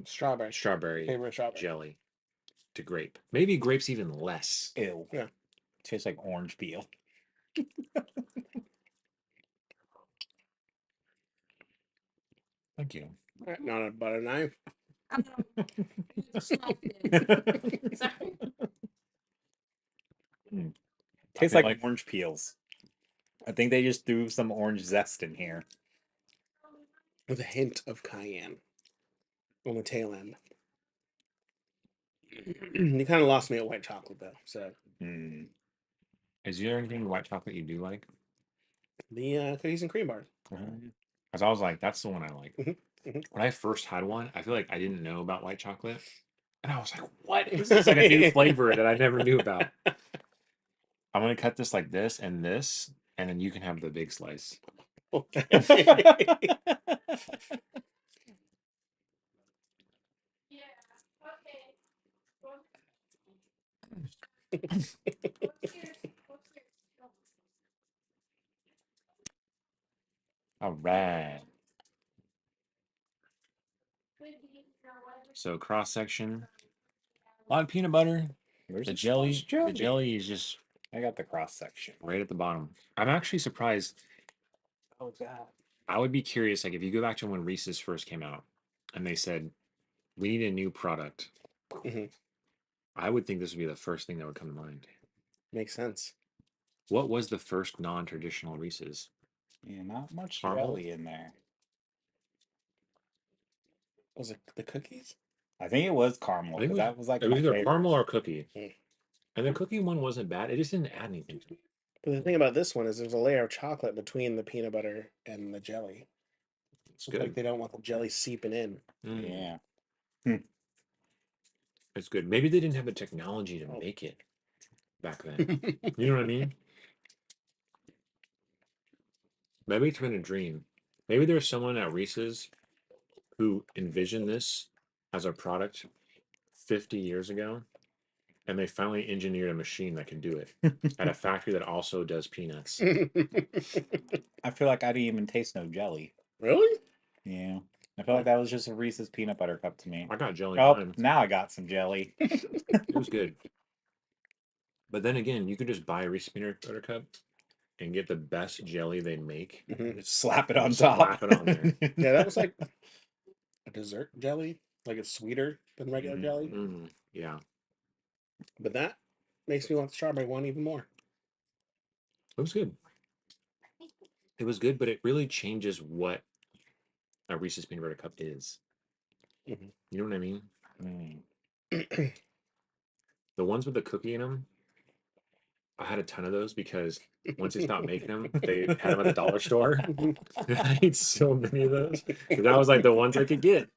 Strawberry. strawberry Favorite strawberry. jelly to grape. Maybe grape's even less. Ew. Yeah. Tastes like orange peel. Thank you. Not a butter knife. Sorry. Tastes feel like like- orange peels. I think they just threw some orange zest in here. With a hint of cayenne on the tail end. You kind of lost me at white chocolate though. So Mm. Is there anything white chocolate you do like? The cookies and cream bar. Because I was like, that's the one I like. Mhm, mhm. When I first had one, I feel like I didn't know about white chocolate. And I was like, what is this? Like a new flavor that I never knew about. I'm going to cut this like this, and then you can have the big slice. Okay. Yeah. Okay. Well, what's yours? All right. Good eating or whatever. So cross section, a lot of peanut butter. Where's The the jelly, sponge the jelly is just I got the cross section. right at the bottom. I'm actually surprised. Oh god. I would be curious, like if you go back to when Reese's first came out, and they said we need a new product. Mhm. I would think this would be the first thing that would come to mind. Makes sense. What was the first non-traditional Reese's? Yeah, not much Caramel? jelly in there. Was it the cookies? I think it was caramel I think because that was like it my was either favorite. caramel or cookie. Mm. And the cookie one wasn't bad. It just didn't add anything to me. But the thing about this one is there's a layer of chocolate between the peanut butter and the jelly. It's It's like good. they don't want the jelly seeping in. Mm, Yeah. it's good. Maybe they didn't have the technology to Oh. make it back then. You know what I mean? Maybe it's been a dream. Maybe there's someone at Reese's who envisioned this as a product 50 years ago, and they finally engineered a machine that can do it at a factory that also does peanuts. I feel like I didn't even taste no jelly. Really? Yeah. I feel like that was just a Reese's peanut butter cup to me. I got jelly Oh, mine. now I got some jelly. It was good. But then again, you could just buy a Reese's peanut butter cup and get the best jelly they make. Mhm. Just slap it on Just top. slap it on there. Yeah, that was like a dessert jelly. Like it's sweeter than regular jelly. Mm, yeah, But that makes me want the strawberry one even more. it was good. It was good, but it really changes what a Reese's peanut butter cup is. Mhm. You know what I mean? Mm. The ones with the cookie in them, I had a ton of those because once they stopped making them, they had them at the dollar store. I ate so many of those because that was like the ones I could get.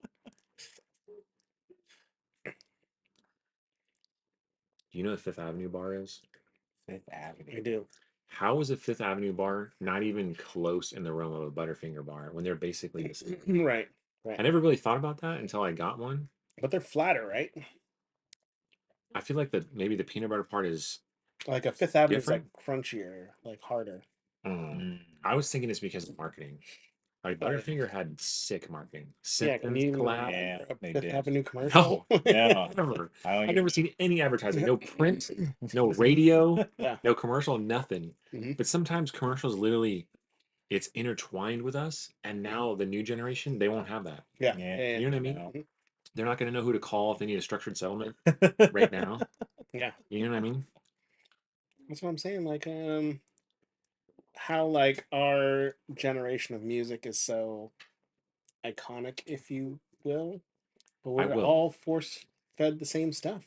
Do you know what Fifth Avenue bar is? Fifth I Avenue. do. How is a Fifth Avenue bar not even close in the realm of a Butterfinger bar when they're basically the same? Right. I Right. never really thought about that until I got one. But they're flatter, right? I feel like maybe the peanut butter part is. Like a Fifth Avenue is like Different? crunchier, like harder. Mm. I was thinking it's because of marketing. Like Oh, yeah. Butterfinger had sick marketing. Yeah, can Simpsons you collab. Yeah, a they Fifth did. Avenue commercial? No, Yeah. never. I don't I've even- never seen any advertising. No print, no radio, Yeah. no commercial, nothing. Mhm. But sometimes commercials literally, it's intertwined with us. And now the new generation, they won't have that. Yeah. Yeah. Yeah. You know what I mean? No. They're not going to know who to call if they need a structured settlement right now. Yeah. You know what I mean? That's what I'm saying. Like, how like our generation of music is so iconic, if you will, but I we're will. all force fed the same stuff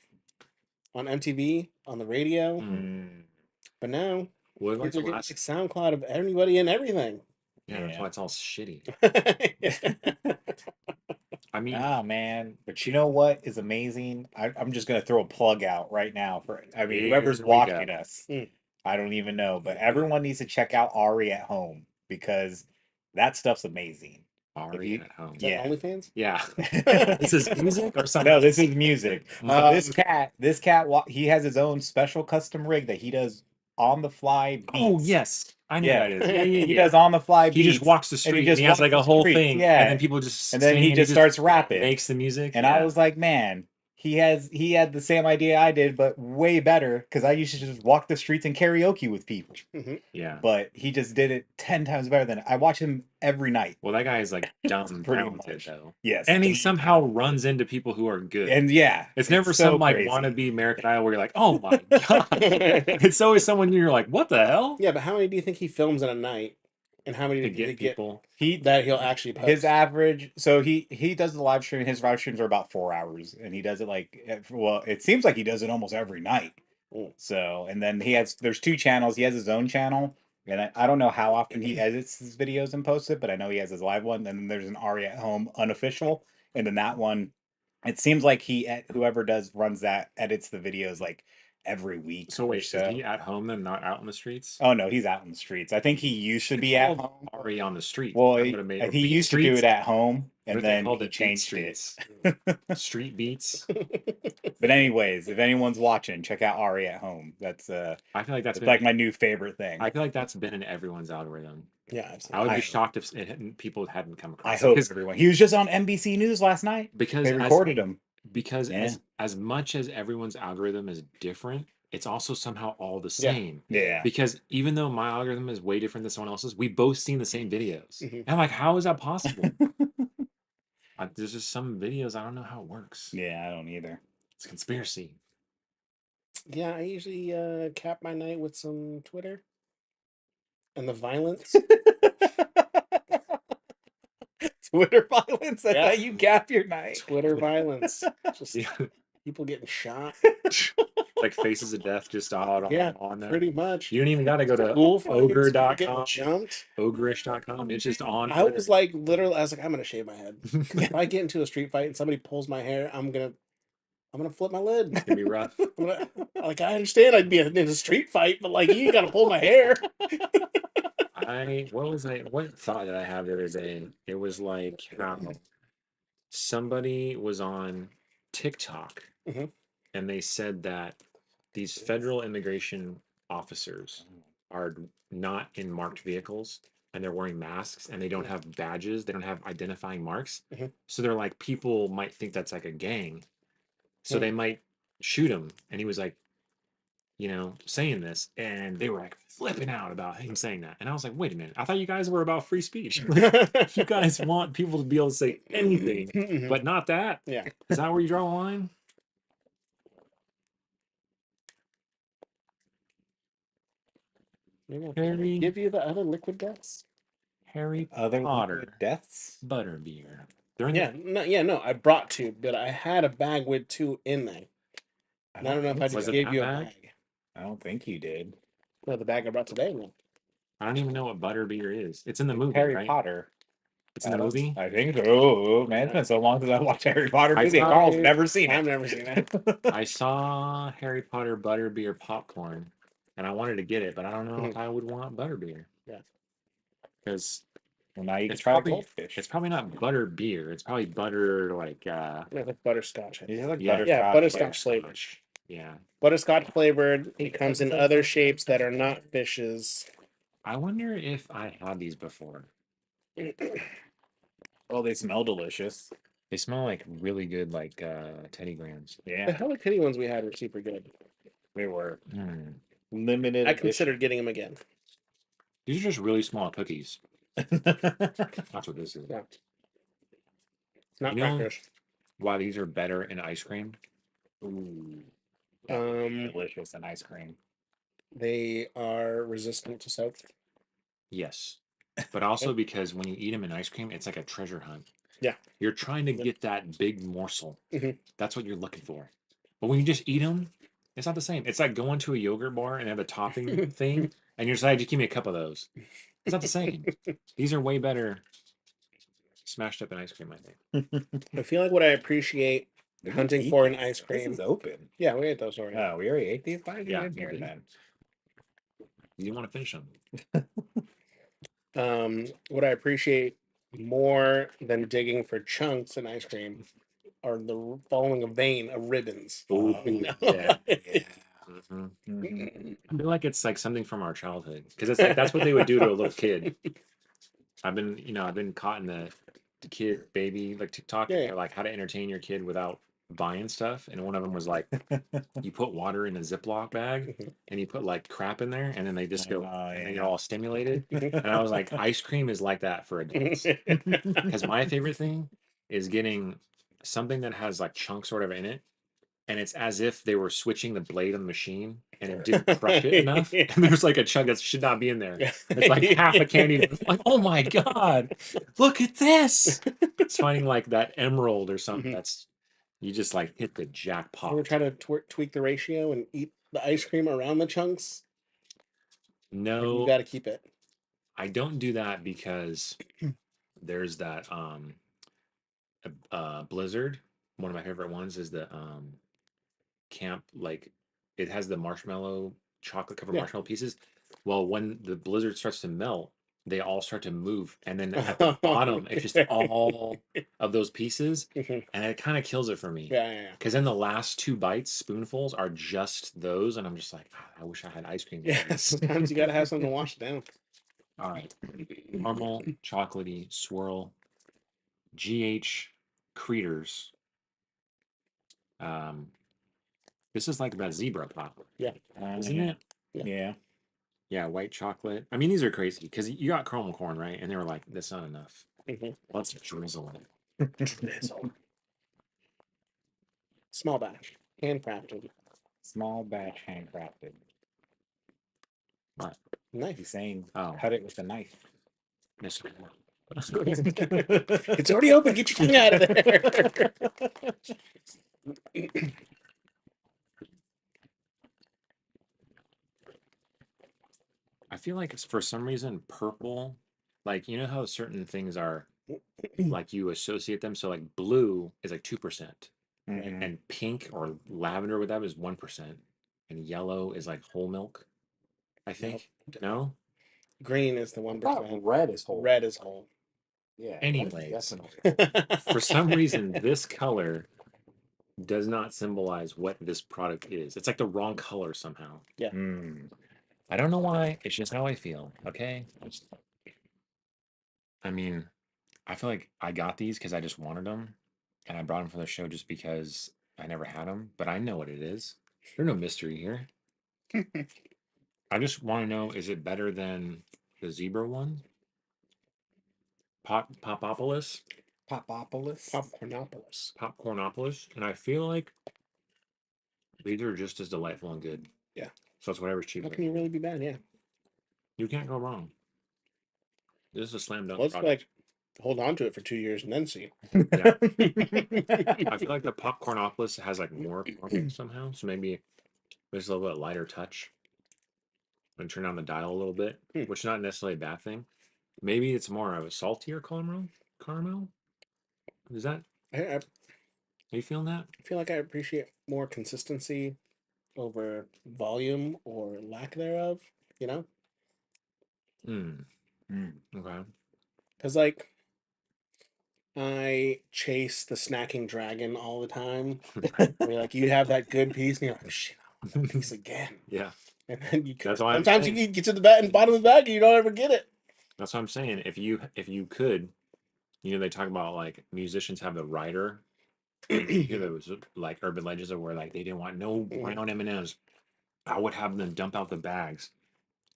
on MTV, on the radio. Mm. But now What like kids the are getting last? like SoundCloud of everybody and everything. Yeah, that's Yeah. why it's all shitty. Yeah. I mean, Ah, man. But you know what is amazing? I'm just going to throw a plug out right now for, I mean, whoever's Here we go. watching us. Mm. I don't even know, but everyone needs to check out Ari at Home because that stuff's amazing. Ari you- at home. Is that Yeah. OnlyFans? Yeah. This is music or something? No, this is music. Um, This cat, he has his own special custom rig that he does on the fly beats. Oh yes, I know Yeah. that is. Yeah, yeah, He yeah. does on the fly He beats. just walks the and street. And just he has walks like the a whole street, thing. yeah. And then people just And then he sing, just starts rapping. makes the music. And yeah. I was like, man, he had the same idea I did, but way better because I used to just walk the streets and karaoke with people. yeah. But he just did it 10 times better than I watch him every night. Well, that guy is like dumb Pretty talented much. though. Yes. And he somehow runs into people who are good. And yeah, it's never so some like crazy. wannabe American Idol where you're like, oh my god. It's always someone you're like, what the hell? Yeah, but how many do you think he films in a night? And how many To do you get get people. that he'll actually post? His average, so he does the live stream. His live streams are about 4 hours, and he does it like, well, it seems like he does it almost every night. Mm. So, and then there's 2 channels. He has his own channel, and I don't know how often he edits his videos and posts it, but I know he has his live one. And then there's an Ari at Home unofficial, and then that one, it seems like whoever runs that edits the videos like every week So or wait, so. is he at home then, not out in the streets? Oh no, he's out in the streets. I think he used to be at Called home. Ari on the street. Well, That he, would've made- and or he Beat used to do Streets? it at home, What and if they then called he it Beat changed it. Streets? Street beats. But anyways, if anyone's watching, check out Ari at Home. That's I feel like that's it's been. like my new favorite thing. I feel like that's been in everyone's algorithm. Yeah, I've seen I would I be hope. shocked if people hadn't come across I it. hope everyone. He was just on NBC News last night. Because They as- recorded him. because Yeah. as much as everyone's algorithm is different, it's also somehow all the Yeah. same. Yeah. Because even though my algorithm is way different than someone else's, we both seen the same videos. Mhm. And I'm like, how is that possible? There's just some videos I don't know how it works. Yeah, I don't either. It's a conspiracy. Yeah, I usually cap my night with some Twitter and the violence. Twitter violence. That's Yeah. how you gap your night. Twitter violence. Just Yeah. people getting shot. Like Faces of Death just all Yeah, on there. pretty much. You don't even got to go to School fights, people getting ogre.com, jumped. ogreish.com. It's just on. I was like, literally, I was like, I'm gonna shave my head. If I get into a street fight and somebody pulls my hair, I'm gonna flip my lid. It's gonna be rough. Like, I understand I'd be in a street fight, but like, you gotta pull my hair. What thought did I have the other day? It was like how somebody was on TikTok Mhm. and they said that these federal immigration officers are not in marked vehicles and they're wearing masks and they don't have badges, they don't have identifying marks. Mhm. So they're like, people might think that's like a gang. So Hmm. they might shoot him. And he was like, saying this, and they were like flipping out about him saying that. And I was like, wait a minute, I thought you guys were about free speech. You guys want people to be able to say anything, Mhm. but not that. Yeah. Is that where you draw the line? Maybe I'll Harry, give you the other liquid deaths. Harry Other Potter deaths. butterbeer. They're in Yeah, no, I brought 2, but I had a bag with 2 in there. And I don't know if I Was just it gave that you a bag? bag. I don't think you did. No, the bag I brought today. No. I don't even know what butterbeer is. It's in the movie, Harry right? Potter. It's in the movie. I think so. Oh, man, it's been so long since I watched Harry Potter I movie. saw Carl's it. never seen it. I've never seen it. I saw Harry Potter butterbeer popcorn, and I wanted to get it, but I don't know if I would want butterbeer. Yeah. Because Well, now you can it's try probably goldfish. it's probably not butter beer. It's probably butter like Yeah, like butterscotch. I think. It's like Yeah. butterscotch. Yeah, butterscotch flavored. Yeah. Butterscotch flavored. It comes in other shapes that are not fishes. I wonder if I had these before. Well, they smell delicious. They smell like really good, like Teddy Grahams. The Yeah, Hello Kitty ones we had were super good. they were Mm. limited. I considered getting them again. These are just really small cookies. That's what this is. Yeah. It's not You know- crackers. Why these are better in ice cream? Ooh, delicious and ice cream. They are resistant to soap. Yes. But also because when you eat them in ice cream, it's like a treasure hunt. Yeah. You're trying to get that big morsel. Mhm. That's what you're looking for. But when you just eat them, it's not the same. It's like going to a yogurt bar and have a topping thing, and you're just like, just give me a cup of those. It's not the same. These are way better smashed up in ice cream, I think. I feel like what I appreciate Did we hunting eat for in these? ice This cream. is open. Yeah, we ate those already. Oh, we already ate these. Why did Yeah, you in here we did. then? You didn't want to finish them. What I appreciate more than digging for chunks in ice cream are the following a vein of ribbons. Ooh, yeah. Yeah. Mhm. Mhm. I feel like it's like something from our childhood because it's like that's what they would do to a little kid. I've been caught in the kid baby like TikTok, Yeah, and yeah. they're like how to entertain your kid without buying stuff, and one of them was like you put water in a Ziploc bag Mhm. and you put like crap in there, and then they just go Oh, and then yeah. you're all stimulated. And I was like, ice cream is like that for adults. Because my favorite thing is getting something that has like chunks sort of in it, and it's as if they were switching the blade on the machine and it didn't crush it enough. And there's like a chunk that should not be in there. It's like half a candy. I'm like, oh my god, look at this! It's finding like that emerald or something Mhm. that's you just like hit the You ever jackpot. try to tweak the ratio and eat the ice cream around the chunks, you No, got to keep it. I don't do that because there's that Blizzard. One of my favorite ones is the camp, like it has the marshmallow chocolate covered Yeah. marshmallow pieces. Well, when the blizzard starts to melt, they all start to move, and then at the bottom, it's just all of those pieces, Mhm. and it kind of kills it for me. Yeah. Because then the last 2 bites, spoonfuls, are just those, and I'm just like, "Ah, I wish I had ice cream. with Yeah. these." Sometimes you got to have something to wash it down. All right, caramel chocolatey swirl, GH Creators. Um, this is like that zebra pop, Yeah. isn't it? Yeah. Yeah, white chocolate. I mean, these are crazy because you got caramel corn, right? And they were like, "That's not enough. Mhm. Let's drizzle it." Small batch, handcrafted. Small batch handcrafted. What? He's Knife. saying, Oh. cut it with a knife. Mr. It's already open. Get your tongue out of there. I feel like it's for some reason purple, like you know how certain things are like you associate them. So like blue is like 2%, Mhm. and pink or lavender with that is 1%, and yellow is like whole milk. I think. No. Green is the I 1%. thought red is whole. Red is whole. Yeah. Anyways. Definitely. For some reason, this color does not symbolize what this product is. It's like the wrong color somehow. Mm. I don't know why. It's just how I feel. Okay. I mean, I feel like I got these because I just wanted them, and I brought them for the show just because I never had them. But I know what it is. There's no mystery here. I just want to know: is it better than the zebra one? Popopolis, Popopolis. Popcornopolis. Popcornopolis, and I feel like these are just as delightful and good. Yeah. So it's whatever's How cheaper. can you really be bad? Yeah. You can't go wrong. This is a slam dunk Let's product. like hold on to it for 2 years and then see. Yeah. I feel like the Popcornopolis has like more caramel somehow. So maybe there's a little bit lighter touch. And turn down the dial a little bit, which is not necessarily a bad thing. Maybe it's more of a saltier caramel. Is that, I are you feeling that? feel like I appreciate more consistency over volume or lack thereof, you know? Mm. Mm. Okay. Because, like, I chase the snacking dragon all the time. Where, like, you have that good piece and you're like, shit, I want that piece again. Yeah. And then you That's why I'm sometimes saying. you get to the bottom of the bag and you don't ever get it. That's what I'm saying. If you could, they talk about like musicians have the writer. And you hear those like urban legends of where like they didn't want no brown M&Ms. I would have them dump out the bags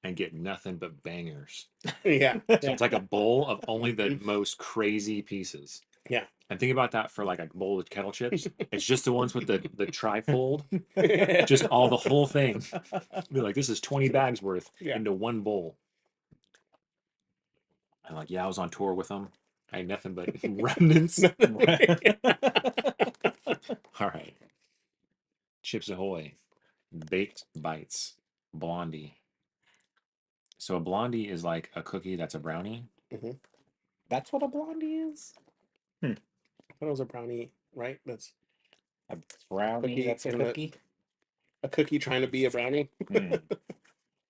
and get nothing but bangers. Yeah. So it's like a bowl of only the most crazy pieces. Yeah. And think about that for like a bowl of kettle chips. It's just the ones with the trifold, Yeah. just all the whole thing. Be like, this is 20 bags worth Yeah. into one bowl. And like, yeah, I was on tour with them. I had nothing but remnants. All right. Chips Ahoy, baked bites, blondie. So a blondie is like a cookie that's a brownie. That's what a blondie is? I thought it was a brownie, right? That's A brownie Cookie that's a in a- cookie? a cookie trying to be a brownie. Mm.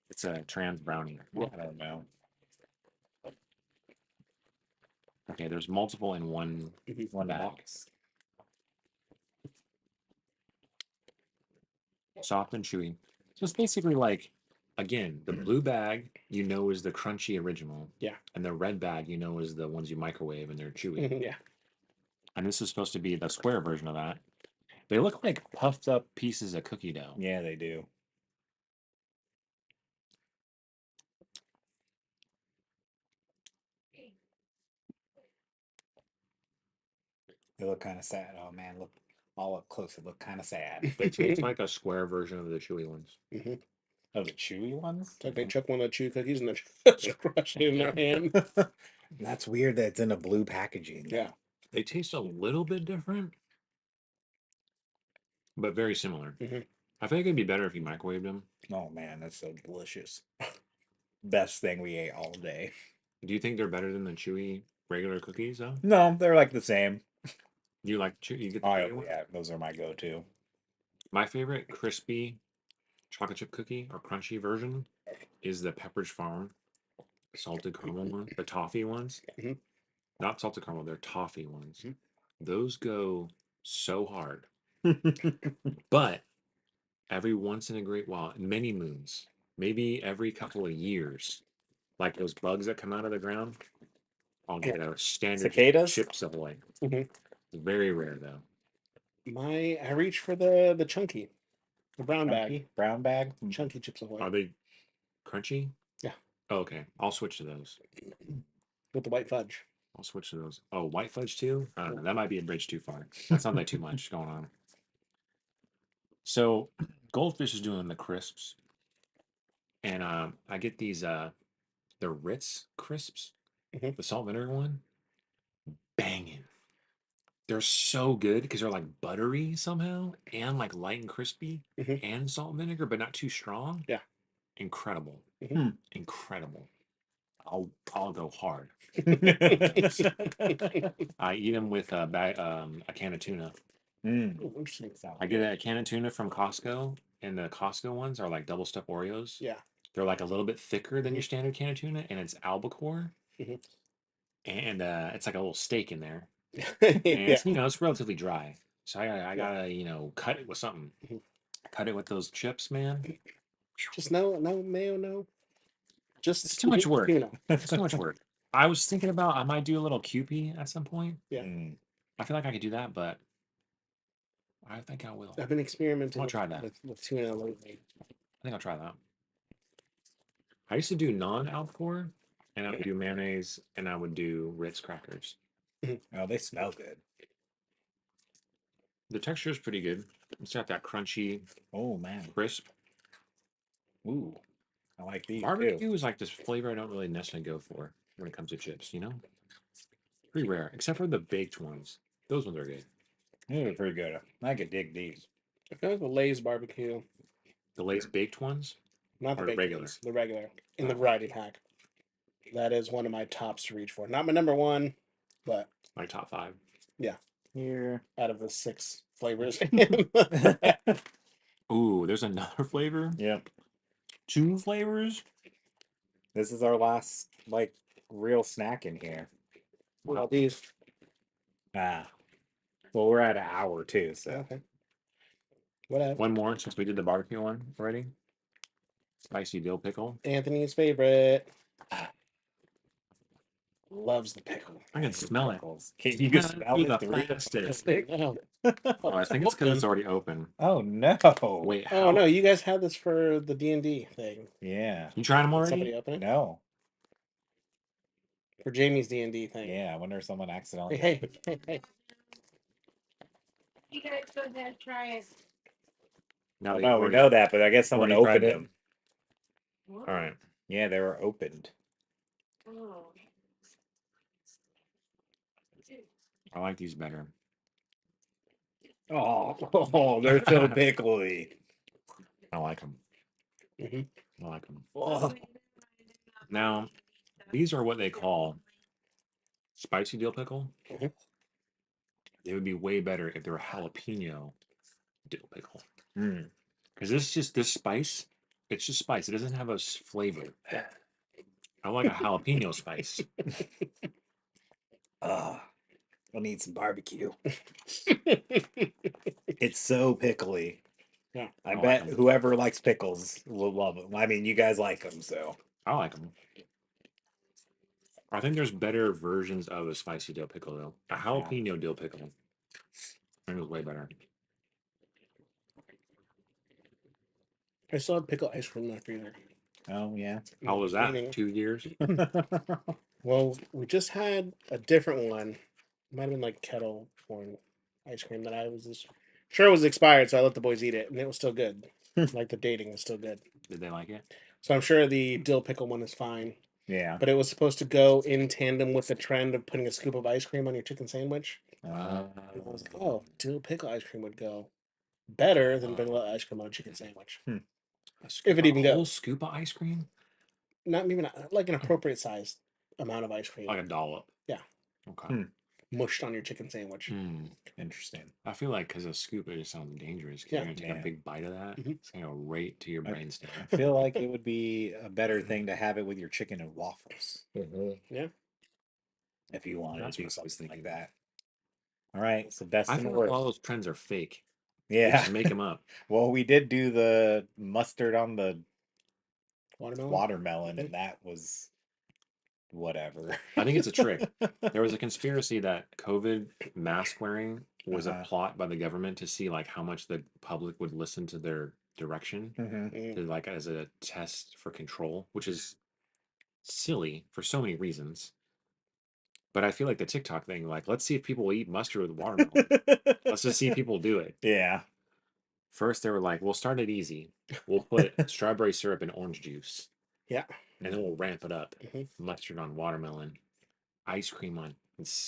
It's a trans brownie. I don't know. Okay, there's multiple in one One bag. box. Soft and chewy. So it's basically like, again, the blue bag is the crunchy original. Yeah. And the red bag is the ones you microwave and they're chewy. Yeah. And this is supposed to be the square version of that. They look like puffed up pieces of cookie dough. Yeah, they do. They look kind of sad. Oh man, look all up close. It look kind of sad. They taste like a square version of the chewy ones. Oh, the chewy ones? It's like they took one of the chew cookies and they just crushed it in their hand. That's weird that it's in a blue packaging. Yeah. They taste a little bit different, but very similar. I think it'd be better if you microwaved them. Oh man, that's so delicious. Best thing we ate all day. Do you think they're better than the chewy regular cookies though? No, they're like the same. You like chew? You get the Oh chewy one? yeah, those are my go-to. My favorite crispy chocolate chip cookie or crunchy version is the Pepperidge Farm salted caramel one, the toffee ones. Mhm. Not salted caramel, they're toffee ones. Mhm. Those go so hard. But every once in a great while, many moons, maybe every couple of years, like those bugs that come out of the ground, I'll get a standard Cicadas? Chips Ahoy. Mhm. Very rare though. I reach for the chunky, the brown bag, Chunky? Brown bag? chunky Chips Ahoy Are they crunchy? Yeah. Oh, okay. I'll switch to those. with the white fudge. I'll switch to those. Oh, white fudge too? I don't know. That might be a bridge too far. That sounds like too much going on. So Goldfish is doing the crisps. And I get these the Ritz crisps, Mhm. the salt vinegar one. Banging. They're so good because they're like buttery somehow and like light and crispy Mhm. and salt and vinegar, but not too strong. Yeah. Incredible. Mhm. Incredible. I'll go hard. I eat them with a can of tuna. Mm. Oh, interesting. Sounds I get a can of tuna from Costco, and the Costco ones are like double stuffed Oreos. Yeah. They're like a little bit thicker than Mhm. your standard can of tuna, and it's albacore, Mhm. and it's like a little steak in there, yeah. and it's it's relatively dry. So I Yeah. gotta cut it with something. Mhm. Cut it with those chips, man. Just no mayo, no. Just It's too much work. tuna. It's too much work. I was thinking about I might do a little Kewpie at some point. Yeah. Mm. I feel like I could do that, but I think I will. I've been experimenting I'll try that. with tuna lately. I think I'll try that. I used to do non-albacore, and I would do mayonnaise, and I would do Ritz crackers. Oh, they smell good. The texture is pretty good. It's got that crunchy, Oh man. crisp. Ooh. I like these too. Barbecue is like this flavor I don't really necessarily go for when it comes to chips, Pretty rare, except for the baked ones. Those ones are good. These are pretty good. I could dig these. I feel like the Lay's barbecue, The Lay's baked ones, not the Or baked regular? ones, the regular in the Oh. variety pack. That is one of my tops to reach for. Not my number one, but my top 5. Here. out of the 6 flavors. Ooh, there's another flavor. Yep. 2 flavors. This is our last like real snack in here. Well, these. Ah. Well, we're at an hour too, so Okay. Whatever. One more since we did the barbecue one already. Spicy dill pickle. Anthony's favorite. Loves the pickle. I can smell it. pickles. Can you can Yeah, smell through it the through the plastic. plastic? Oh, Oh, I think it's because it's already open. Oh no. Wait, oh how? no, you guys had this for the D&D thing. Yeah. You tried them Did already? somebody open it? No. For Jamie's D&D thing. Yeah, I wonder if someone accidentally. Hey. You guys go ahead, try it. Now that No, you've we already- know that, but I guess someone already tried opened it? them. All right. Yeah, they were opened. Oh. I like these better. Oh, they're so pickly. I like them. Mhm. I like them. Oh. Now, these are what they call spicy dill pickle. Mhm. They would be way better if they were jalapeno dill pickle. Mm. Because this spice, it's just spice. It doesn't have a flavor. I like a jalapeno spice. I need some barbecue. It's so pickly. Yeah. I like bet 'em. whoever likes pickles will love them. I mean, you guys like them, so. I like them. I think there's better versions of a spicy dill pickle though. A jalapeno dill pickle. I think it's way better. I still have pickle ice cream in my freezer. Oh yeah. How was that? Meaning- 2 years? Well, we just had a different one. It might have been like kettle corn ice cream that I was sure it was expired, so I let the boys eat it, and it was still good. Like the dating was still good. Did they like it? So I'm sure the dill pickle one is fine. Yeah. But it was supposed to go in tandem with the trend of putting a scoop of ice cream on your chicken sandwich. Uh, And I was like, oh, dill pickle ice cream would go better than vanilla ice cream on a chicken sandwich. If it even a whole goes. scoop of ice cream, Not even like an appropriate sized amount of ice cream like a dollop. Yeah. Okay. Hmm. mushed on your chicken sandwich. Interesting. I feel like because a scoop, it just sounds dangerous. Because Yeah. you're gonna take Yeah. a big bite of that. Mhm. It's gonna go right to your I- brainstem. I feel like it would be a better thing to have it with your chicken and waffles Yeah. if you wanted That's to do what I was something like thinking. that. All right, so best I and feel like all worst. those trends are fake. They Yeah. just make them up. Well, we did do the mustard on the Watermelon. watermelon, and that was whatever. I think it's a trick. There was a conspiracy that COVID mask wearing was a Uh-huh. plot by the government to see like how much the public would listen to their direction, Mhm. to like as a test for control, which is silly for so many reasons. But I feel like the TikTok thing, like, let's see if people will eat mustard with watermelon. Let's just see people do it. Yeah. First, they were like, we'll start it easy. We'll put strawberry syrup and orange juice, Yeah. and then we'll ramp it up. Mhm. Mustard on watermelon, ice cream on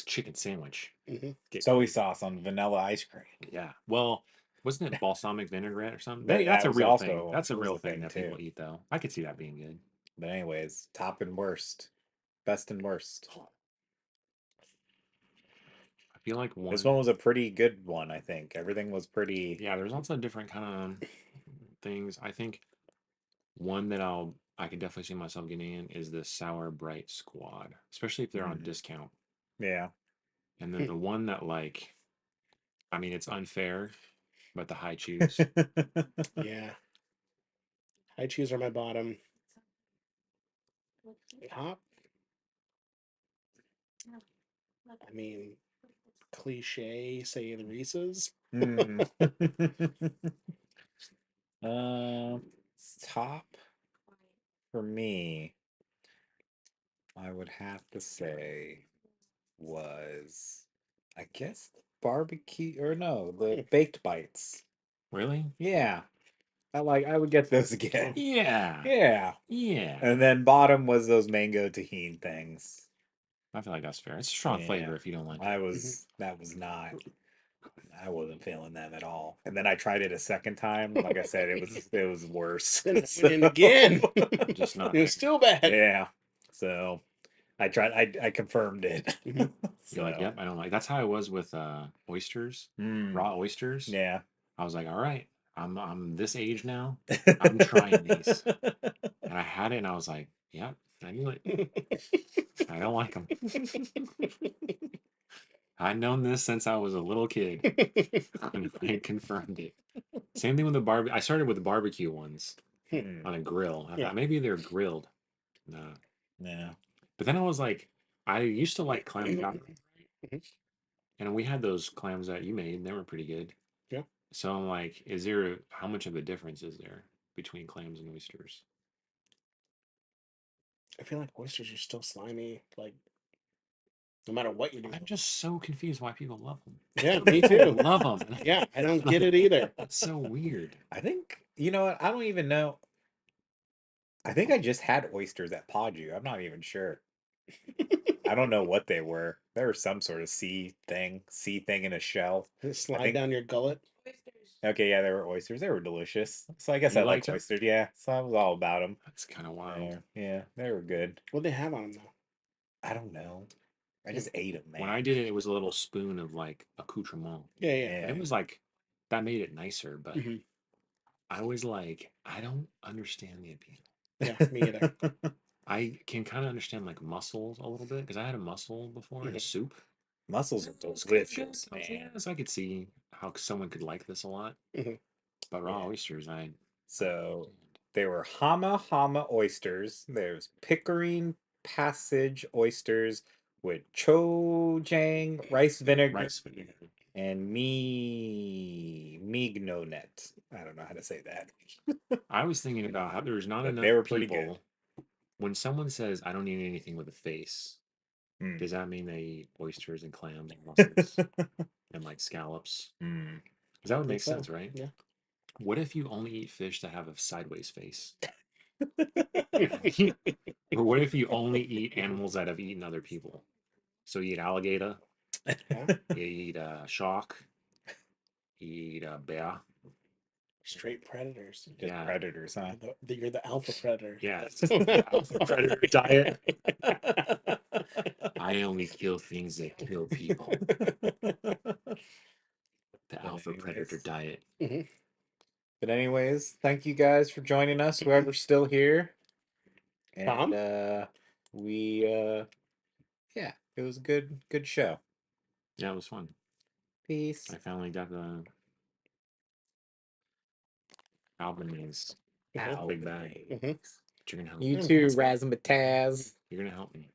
chicken sandwich. Mhm. Get Soy crazy. sauce on vanilla ice cream. Yeah. Well, wasn't it balsamic vinaigrette or something? That- That's that a was real also- thing. That's a was real a thing thing, that people too. eat, though. I could see that being good. But anyways, top and worst. Best and worst. I feel like This one was a pretty good one, I think. Everything was pretty. Yeah, there's also different kind of things. I think one that I could definitely see myself getting in is the Sour Bright Squad, especially if they're on Mhm. discount. Yeah. And then the one that like, I mean, it's unfair, but the high chews. Yeah. High chews are my bottom. Top. I mean, cliche, say the Reese's. Hmm. Top for me, I would have to say was, I guess, barbecue or no, the baked bites. Really? Yeah, I would get those again. Yeah. Yeah, Yeah. and then bottom was those mango tahini things. I feel like that's fair. It's a strong Yeah. flavor if you don't like it. That was not. I wasn't feeling them at all. And then I tried it a second time. Like I said, it was worse. Then it went in again. Just not It was fair. still bad. Yeah. So I tried. I confirmed it. Mhm. You're like, So, yep, I don't like. That's how I was with oysters, raw oysters. Yeah. I was like, all right, I'm this age now. I'm trying these. And I had it, and I was like, yep, I knew it. I don't like them. I'd known this since I was a little kid, and I confirmed it. Same thing with the barbecue. I started with the barbecue ones Mm, on a grill. I Yeah. thought maybe they're grilled. No. yeah. But then I was like, I used to like clam chowder, Mhm. and we had those clams that you made, and they were pretty good. Yeah. So I'm like, how much of a difference is there between clams and oysters? I feel like oysters are still slimy, like no matter what you do. I'm just so confused why people love them. Yeah, me too. Love them. Yeah, I don't get it either. That's so weird. I think you know what? I don't even know. I think I just had oysters at Podju. I'm not even sure. I don't know what they were. They were some sort of sea thing in a shell. Just slide think- down your gullet. Oysters. Okay, yeah, they were oysters. They were delicious. So I guess You I liked liked 'em? oysters. Yeah, so I was all about them. That's kind of wild. Yeah, they were good. What they have on them though? I don't know. I just ate them, man. When I did it, it was a little spoon of like accoutrement. Yeah, yeah. Yeah. It was like that made it nicer, but Mhm. I was like, I don't understand the appeal. Yeah, me either. I can kind of understand like mussels a little bit because I had a mussel before in a Mhm. soup. Mussels are It was kinda good. delicious, I was like, man. yeah, so I could see how someone could like this a lot. Mhm. But raw Yeah. oysters, I So they were Hama oysters. There's Pickering Passage oysters with chojang rice vinegar rice vinegar. and mignonet. I don't know how to say that. I was thinking about how there's not But enough they were pretty people. good. When someone says, "I don't eat anything with a face," Mm. does that mean they eat oysters and clams and mussels and like scallops? Mm. Because that would think make so, sense, right? yeah. What if you only eat fish that have a sideways face? Or what if you only eat animals that have eaten other people? So you eat alligator, Yeah. you eat shark, you eat bear. Straight predators. Just Yeah. predators, huh? You're the alpha predator. Yeah. Alpha predator diet. I only kill things that kill people. The alpha predator anyways. diet. But anyways, thank you guys for joining us, whoever's still here. Tom? And yeah, it was a good show. Yeah, it was fun. Peace. I finally got the Albanese big bag. Mhm. But you're gonna help You me. too, Razzmatazz. You're gonna help me.